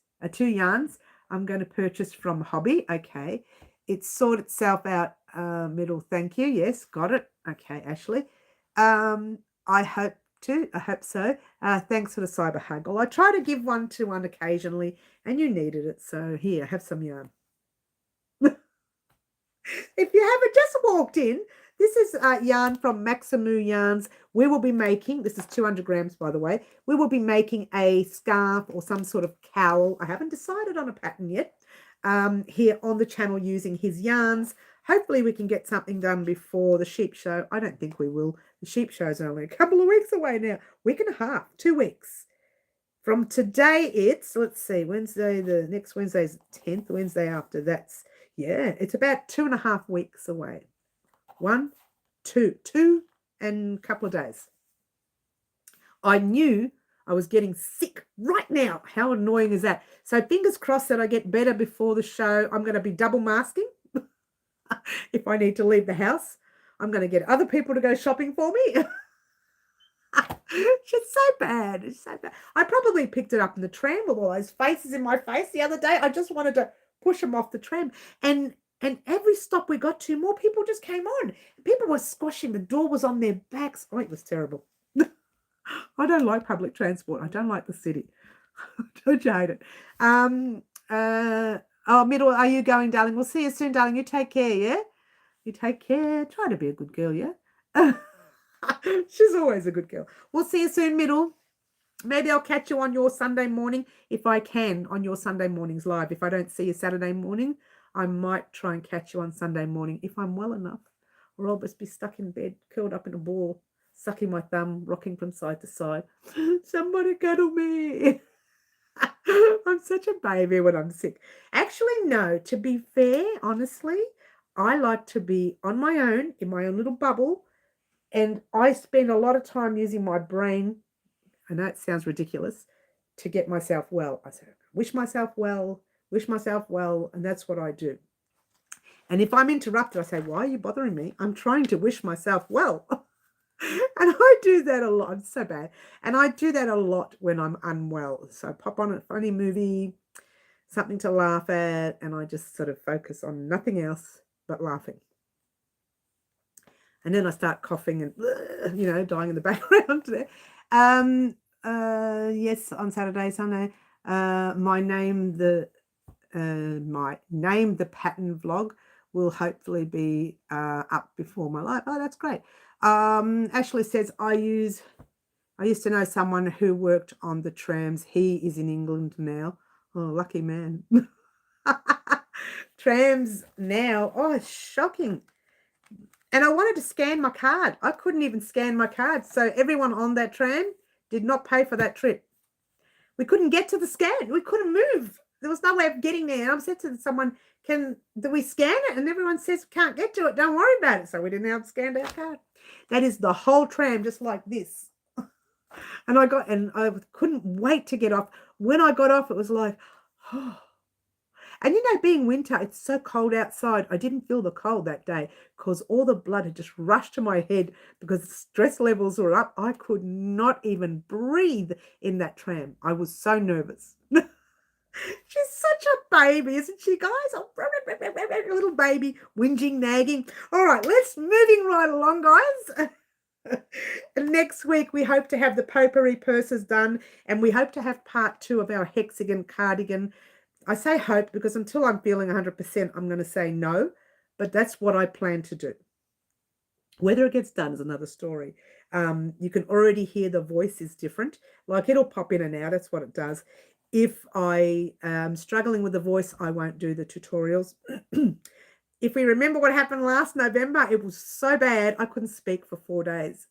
I'm going to purchase from Hobby. Okay. It sorted itself out, middle. Thank you. Yes, got it. Okay, Ashley. I hope so. Thanks for the cyber huggle. I try to give one to one occasionally, and you needed it. So here, have some yarn. If you haven't just walked in, this is yarn from Maximu Yarns. We will be making, this is 200 grams, by the way. We will be making a scarf or some sort of cowl. I haven't decided on a pattern yet. Here on the channel using his yarns. Hopefully we can get something done before the sheep show. I don't think we will. The sheep show is only a couple of weeks away now. Week and a half, 2 weeks. From today it's, let's see, Wednesday, the next Wednesday is 10th, Wednesday after that's, yeah, it's about 2.5 weeks away. 1, 2 and a couple of days. I knew I was getting sick right now. How annoying is that? So fingers crossed that I get better before the show. I'm going to be double masking if I need to leave the house. I'm going to get other people to go shopping for me. It's so bad. It's so bad. I probably picked it up in the tram with all those faces in my face the other day. I just wanted to push them off the tram. And every stop we got to, more people just came on. People were squashing. The door was on their backs. Oh, it was terrible. I don't like public transport. I don't like the city. Don't you hate it? Middle, are you going, darling? We'll see you soon, darling. You take care, yeah? You take care. Try to be a good girl, yeah? She's always a good girl. We'll see you soon, Middle. Maybe I'll catch you on your Sunday morning if I can, on your Sunday mornings live. If I don't see you Saturday morning, I might try and catch you on Sunday morning if I'm well enough, or I'll just be stuck in bed, curled up in a ball, sucking my thumb, rocking from side to side. Somebody cuddle me. I'm such a baby when I'm sick. Actually, no, to be fair, honestly, I like to be on my own, in my own little bubble, and I spend a lot of time using my brain. I know it sounds ridiculous, to get myself well. I say, wish myself well, and that's what I do. And if I'm interrupted, I say, why are you bothering me? I'm trying to wish myself well. And I do that a lot. I'm so bad. And I do that a lot when I'm unwell. So I pop on a funny movie, something to laugh at, and I just sort of focus on nothing else but laughing. And then I start coughing and, dying in the background there. Yes, on Saturday, Sunday, my name the pattern vlog will hopefully be up before my live. Oh, that's great. Ashley says, I used to know someone who worked on the trams. He is in England now. Oh, lucky man. Trams now. Oh, shocking. And I wanted to scan my card. I couldn't even scan my card. So everyone on that tram did not pay for that trip. We couldn't get to the scan. We couldn't move. There was no way of getting there. And I said to someone, do we scan it? And everyone says, can't get to it. Don't worry about it. So we didn't have scanned our card. That is the whole tram, just like this. And I couldn't wait to get off. When I got off, it was like, oh. And you know, being winter, it's so cold outside. I didn't feel the cold that day because all the blood had just rushed to my head because the stress levels were up. I could not even breathe in that tram. I was so nervous. She's such a baby, isn't she, guys? A little baby, whinging, nagging. All right, let's moving right along, guys. Next week, we hope to have the potpourri purses done, and we hope to have part 2 of our hexagon cardigan. I say hope because until I'm feeling 100%, I'm going to say no, but that's what I plan to do. Whether it gets done is another story. You can already hear the voice is different. Like it'll pop in and out. That's what it does. If I am struggling with the voice, I won't do the tutorials. If we remember what happened last November, it was so bad I couldn't speak for 4 days.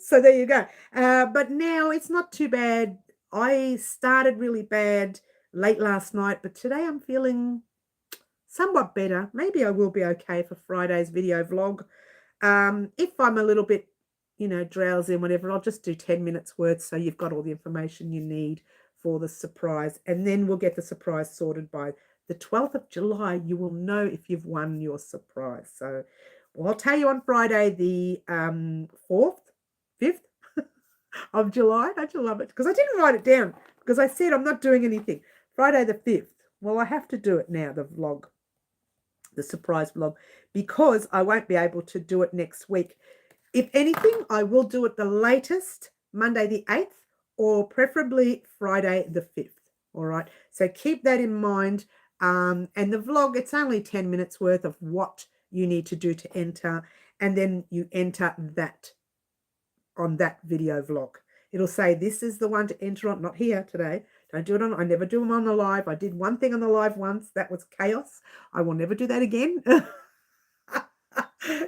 So there you go. But now it's not too bad. I started really bad late last night, but today I'm feeling somewhat better. Maybe I will be okay for Friday's video vlog. If I'm a little bit, drowsy and whatever, I'll just do 10 minutes worth so you've got all the information you need for the surprise. And then we'll get the surprise sorted by the 12th of July. You will know if you've won your surprise. So I'll tell you on Friday the 4th, 5th of July. Don't you love it? Because I didn't write it down because I said I'm not doing anything. Friday the 5th. Well, I have to do it now, the vlog, the surprise vlog, because I won't be able to do it next week. If anything, I will do it the latest Monday the 8th or preferably Friday the 5th. All right. So keep that in mind. And the vlog, it's only 10 minutes worth of what you need to do to enter. And then you enter that on that video vlog. It'll say this is the one to enter on, not here today. Don't do it on, I never do them on the live. I did one thing on the live once. That was chaos. I will never do that again.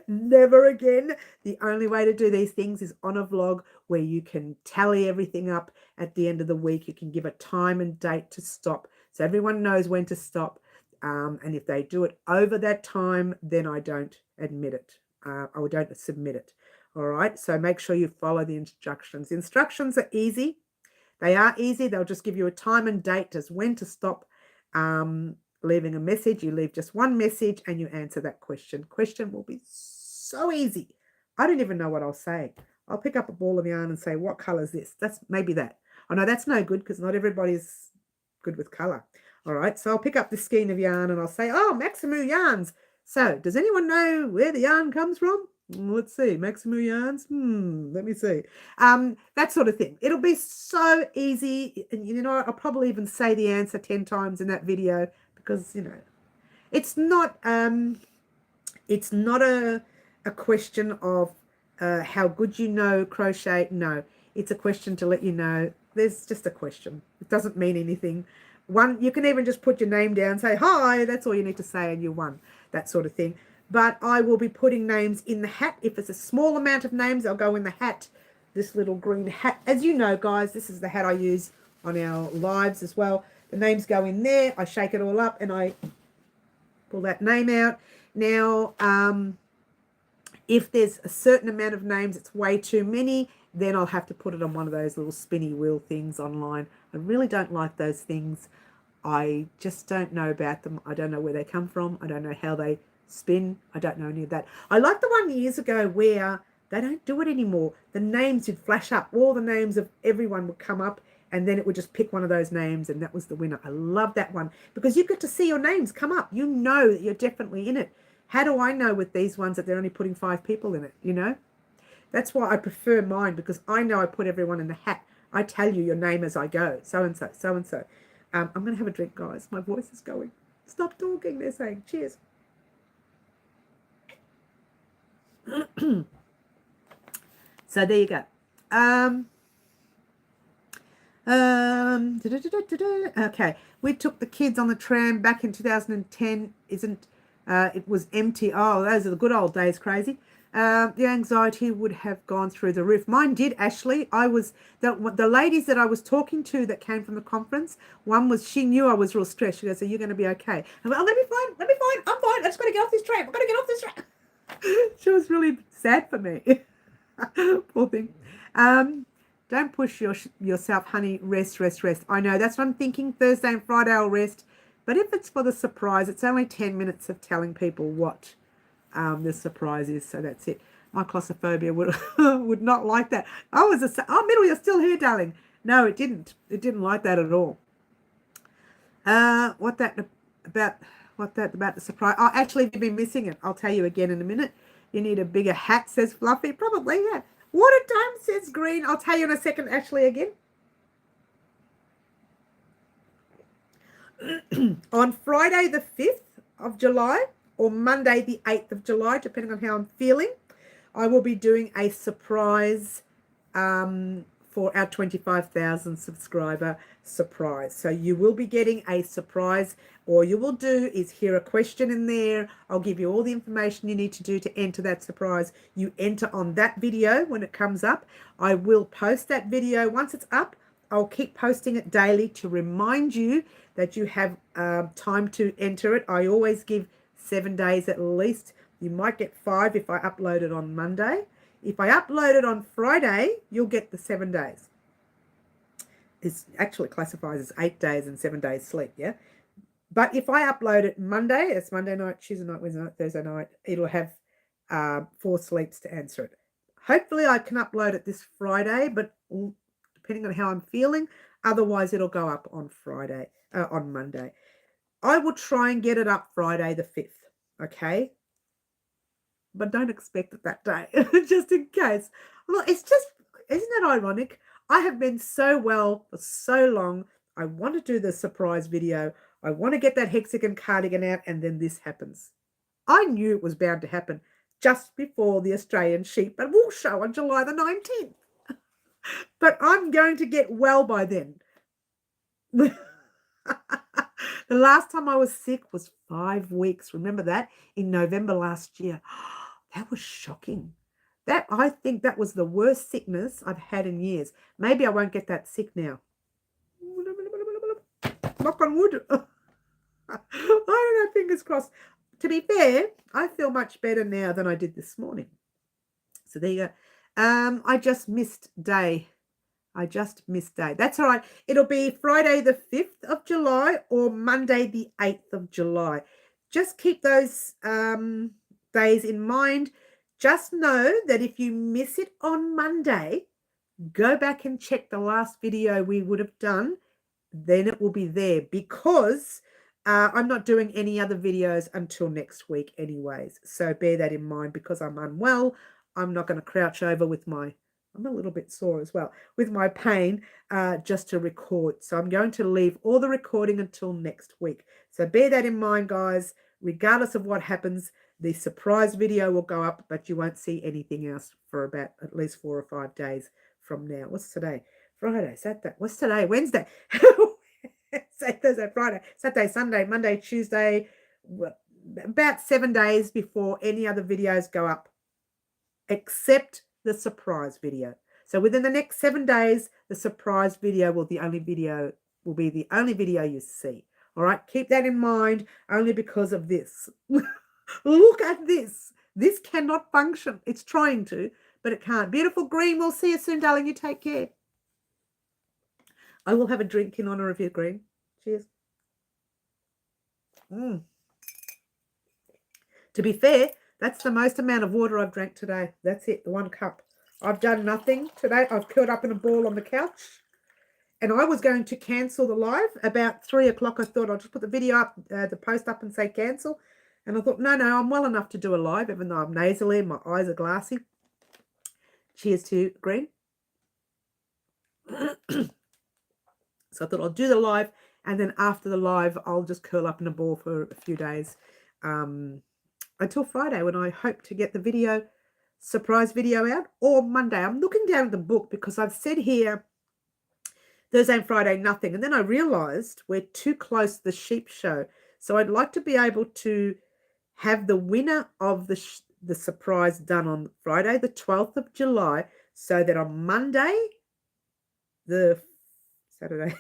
Never again. The only way to do these things is on a vlog where you can tally everything up at the end of the week. You can give a time and date to stop so everyone knows when to stop. And if they do it over that time, then I don't admit it. I don't submit it. All right. So make sure you follow the instructions. The instructions are easy. They are easy. They'll just give you a time and date as when to stop leaving a message. You leave just one message and you answer that question. Question will be so easy. I don't even know what I'll say. I'll pick up a ball of yarn and say, what color is this? That's maybe that. Oh, no, that's no good because not everybody's good with color. All right. So I'll pick up this skein of yarn and I'll say, oh, Maximu yarns. So does anyone know where the yarn comes from? Let's see. Maximu yarns. Let me see. That sort of thing. It'll be so easy. And, I'll probably even say the answer 10 times in that video because, it's not a question of how good you know crochet. No, it's a question to let you know there's just a question. It doesn't mean anything. You can even just put your name down, say hi, that's all you need to say and you won, that sort of thing. But I will be putting names in the hat. If it's a small amount of names, I'll go in the hat, this little green hat. As you know, guys, this is the hat I use on our lives as well. The names go in there. I shake it all up and I pull that name out. Now, if there's a certain amount of names, it's way too many, then I'll have to put it on one of those little spinny wheel things online. I really don't like those things. I just don't know about them. I don't know where they come from. I don't know how they spin. I don't know any of that. I like the one years ago where they don't do it anymore. The names would flash up. All the names of everyone would come up and then it would just pick one of those names and that was the winner. I love that one because you get to see your names come up. You know that you're definitely in it. How do I know with these ones that they're only putting 5 people in it, That's why I prefer mine because I know I put everyone in the hat. I tell you your name as I go. So-and-so, so-and-so. I'm going to have a drink, guys. My voice is going. Stop talking, they're saying. Cheers. So there you go. Okay, we took the kids on the tram back in 2010. It was empty. Oh, those are the good old days, crazy. The anxiety would have gone through the roof. Mine did, Ashley. The ladies that I was talking to that came from the conference, one was, she knew I was real stressed. She goes, "Are you going to be okay?" I went, "Oh, let me fine. I'm fine. I just got to get off this train. I've got to get off this train." She was really sad for me. Poor thing. Don't push yourself, honey. Rest. I know that's what I'm thinking. Thursday and Friday I'll rest. But if it's for the surprise, it's only 10 minutes of telling people what the surprise is. So that's it. My claustrophobia would would not like that. Middle, you're still here, darling. No, it didn't. It didn't like that at all. What that about the surprise? Oh, actually, you've been missing it. I'll tell you again in a minute. You need a bigger hat, says Fluffy. Probably, yeah. Water time, says Green. I'll tell you in a second, Ashley, again. On Friday the 5th of July or Monday the 8th of July, depending on how I'm feeling, I will be doing a surprise for our 25,000 subscriber surprise. So you will be getting a surprise. All you will do is hear a question in there. I'll give you all the information you need to do to enter that surprise. You enter on that video when it comes up. I will post that video. Once it's up, I'll keep posting it daily to remind you that you have time to enter it. I always give 7 days at least. You might get 5 if I upload it on Monday. If I upload it on Friday, you'll get the 7 days. It actually classifies as 8 days and 7 days sleep, yeah? But if I upload it Monday, it's Monday night, Tuesday night, Wednesday night, Thursday night, it'll have 4 sleeps to answer it. Hopefully I can upload it this Friday, but depending on how I'm feeling, otherwise it'll go up on on Monday. I will try and get it up Friday the 5th, okay? But don't expect it that day, just in case. Look, it's just, isn't it ironic? I have been so well for so long. I want to do the surprise video. I want to get that hexagon cardigan out, and then this happens. I knew it was bound to happen just before the Australian Sheep and Wool Show on July the 19th. But I'm going to get well by then. The last time I was sick was 5 weeks. Remember that? In November last year. That was shocking. I think that was the worst sickness I've had in years. Maybe I won't get that sick now. Knock on wood. I don't know, fingers crossed. To be fair, I feel much better now than I did this morning. So there you go. I just missed day. That's all right. It'll be Friday the 5th of July or Monday the 8th of July. Just keep those days in mind. Just know that if you miss it on Monday, go back and check the last video we would have done. Then it will be there, because I'm not doing any other videos until next week anyways. So bear that in mind, because I'm unwell. I'm not going to crouch over with I'm a little bit sore as well, with my pain, just to record. So I'm going to leave all the recording until next week. So bear that in mind, guys. Regardless of what happens, the surprise video will go up, but you won't see anything else for about at least 4 or 5 days from now. What's today? Friday, Saturday. What's today? Wednesday. Thursday, Friday, Saturday, Sunday, Monday, Tuesday. About 7 days before any other videos go up, except the surprise video. So within the next 7 days, the surprise video will be the only video you see. All right, keep that in mind, only because of this. Look at this. This cannot function. It's trying to, but it can't. Beautiful Green, we'll see you soon, darling. You take care. I will have a drink in honor of you, Green. Cheers. To be fair, that's the most amount of water I've drank today. That's it, the 1 cup. I've done nothing today. I've curled up in a ball on the couch. And I was going to cancel the live about 3 o'clock. I thought I'll just put the video up, the post up and say cancel. And I thought, no, I'm well enough to do a live, even though I'm nasally and my eyes are glassy. Cheers to you, Green. So I thought I'll do the live, and then after the live, I'll just curl up in a ball for a few days until Friday, when I hope to get the surprise video out, or Monday. I'm looking down at the book because I've said here Thursday and Friday, nothing. And then I realized we're too close to the sheep show. So I'd like to be able to have the winner of the surprise done on Friday, the 12th of July, so that on Monday, Saturday,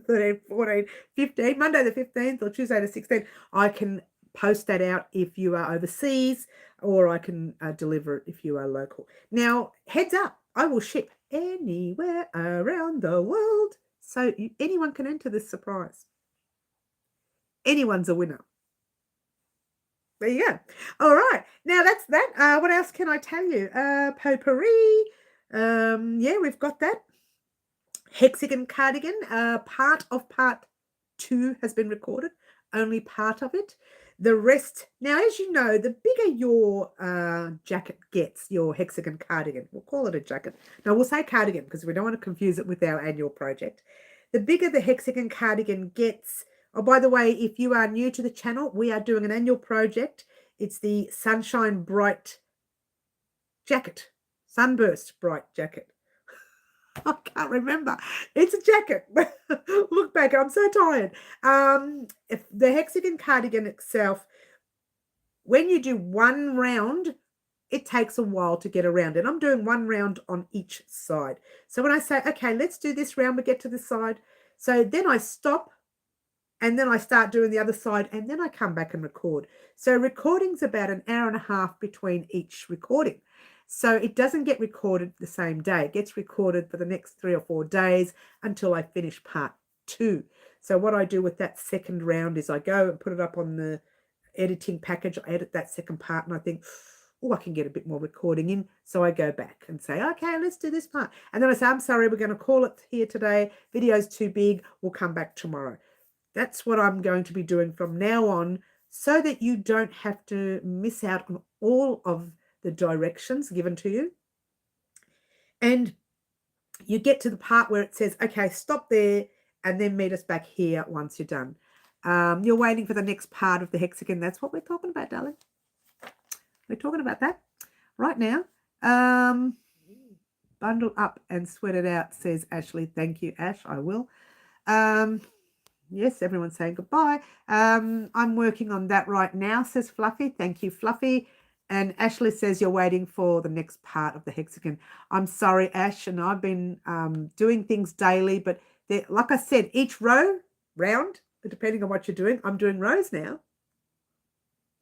13, 14, 15, Monday the 15th or Tuesday the 16th, I can post that out if you are overseas, or I can deliver it if you are local. Now, heads up, I will ship anywhere around the world, so anyone can enter this surprise. Anyone's a winner. There you go. All right. Now that's that. What else can I tell you? Potpourri. Yeah, we've got that. Hexagon cardigan. Part of part 2 has been recorded. Only part of it. The rest. Now, as you know, the bigger your jacket gets, your hexagon cardigan. We'll call it a jacket. Now, we'll say cardigan because we don't want to confuse it with our annual project. The bigger the hexagon cardigan gets. Oh, by the way, if you are new to the channel, we are doing an annual project. It's the Sunshine Bright jacket. Sunburst Bright jacket. I can't remember. It's a jacket. Look back, I'm so tired. If the hexagon cardigan itself, when you do one round, it takes a while to get around. And I'm doing one round on each side. So when I say, okay, let's do this round, we get to this side. So then I stop. And then I start doing the other side, and then I come back and record. So recording's about an hour and a half between each recording. So it doesn't get recorded the same day. It gets recorded for the next 3 or 4 days until I finish part 2. So what I do with that second round is I go and put it up on the editing package. I edit that second part, and I think, oh, I can get a bit more recording in. So I go back and say, okay, let's do this part. And then I say, I'm sorry, we're going to call it here today. Video's too big. We'll come back tomorrow. That's what I'm going to be doing from now on, so that you don't have to miss out on all of the directions given to you. And you get to the part where it says, okay, stop there, and then meet us back here once you're done. You're waiting for the next part of the hexagon. That's what we're talking about, darling. We're talking about that right now. Bundle up and sweat it out, says Ashley. Thank you, Ash. I will. Yes, everyone's saying goodbye. I'm working on that right now, says Fluffy. Thank you, Fluffy. And Ashley says you're waiting for the next part of the hexagon. I'm sorry, Ash, and I've been doing things daily, but like I said, each round, depending on what you're doing, I'm doing rows now.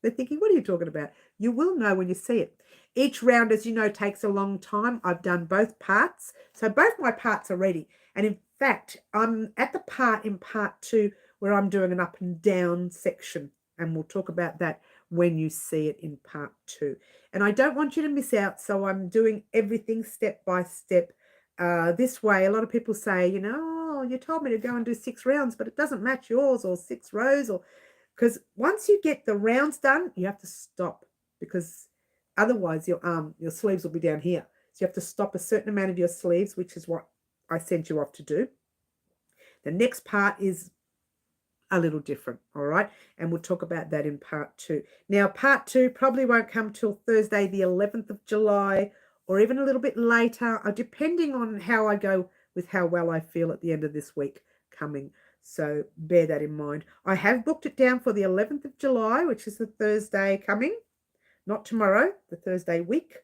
They're thinking, what are you talking about? You will know when you see it. Each round, as you know, takes a long time. I've done both parts. So both my parts are ready. And in fact, I'm at the part in part 2 where I'm doing an up and down section, and we'll talk about that when you see it in part 2. And I don't want you to miss out, so I'm doing everything step by step. This way, a lot of people say, you know, oh, you told me to go and do 6 rounds, but it doesn't match yours, or 6 rows, or because once you get the rounds done, you have to stop, because otherwise your sleeves will be down here. So you have to stop a certain amount of your sleeves, which is what I sent you off to do. The next part is a little different, all right? And we'll talk about that in part 2. Now, part 2 probably won't come till Thursday, the 11th of July, or even a little bit later, depending on how I go with how well I feel at the end of this week coming. So bear that in mind. I have booked it down for the 11th of July, which is the Thursday coming, not tomorrow, the Thursday week.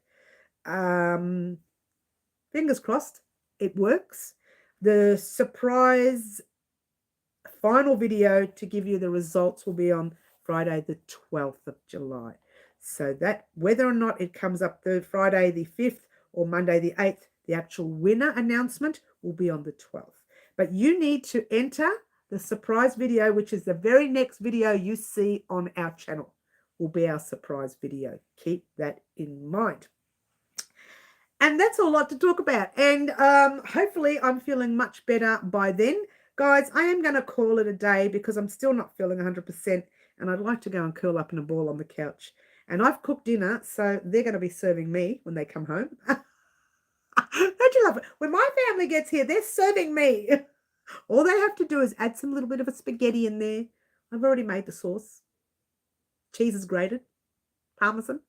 Fingers crossed it works. The surprise final video to give you the results will be on Friday the 12th of July. So that, whether or not it comes up the Friday the 5th or Monday the 8th, the actual winner announcement will be on the 12th. But you need to enter the surprise video, which is the very next video you see on our channel, will be our surprise video. Keep that in mind. And that's a lot to talk about. And hopefully I'm feeling much better by then. Guys, I am going to call it a day because I'm still not feeling 100%. And I'd like to go and curl up in a ball on the couch. And I've cooked dinner, so they're going to be serving me when they come home. Don't you love it? When my family gets here, they're serving me. All they have to do is add some little bit of a spaghetti in there. I've already made the sauce. Cheese is grated. Parmesan.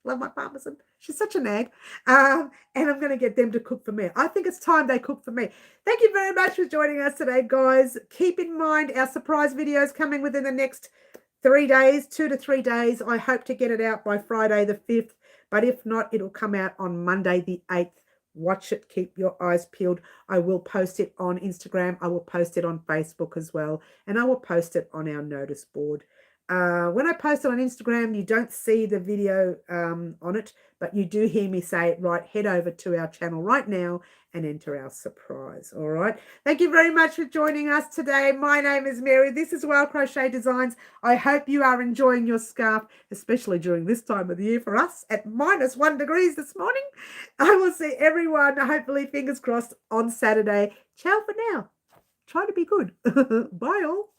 Love my parmesan. She's such a nag. And I'm going to get them to cook for me. I think it's time they cook for me. Thank you very much for joining us today, guys. Keep in mind our surprise videos coming within the next 3 days, 2 to 3 days. I hope to get it out by Friday the 5th, but if not, it'll come out on Monday the 8th. Watch it. Keep your eyes peeled. I will post it on Instagram. I will post it on Facebook as well, and I will post it on our notice board. When I post it on Instagram, you don't see the video on it, but you do hear me say, right, head over to our channel right now and enter our surprise. All right. Thank you very much for joining us today. My name is Mary. This is Wild Crochet Designs. I hope you are enjoying your scarf, especially during this time of the year for us at -1 degrees this morning. I will see everyone, hopefully, fingers crossed, on Saturday. Ciao for now. Try to be good. Bye all.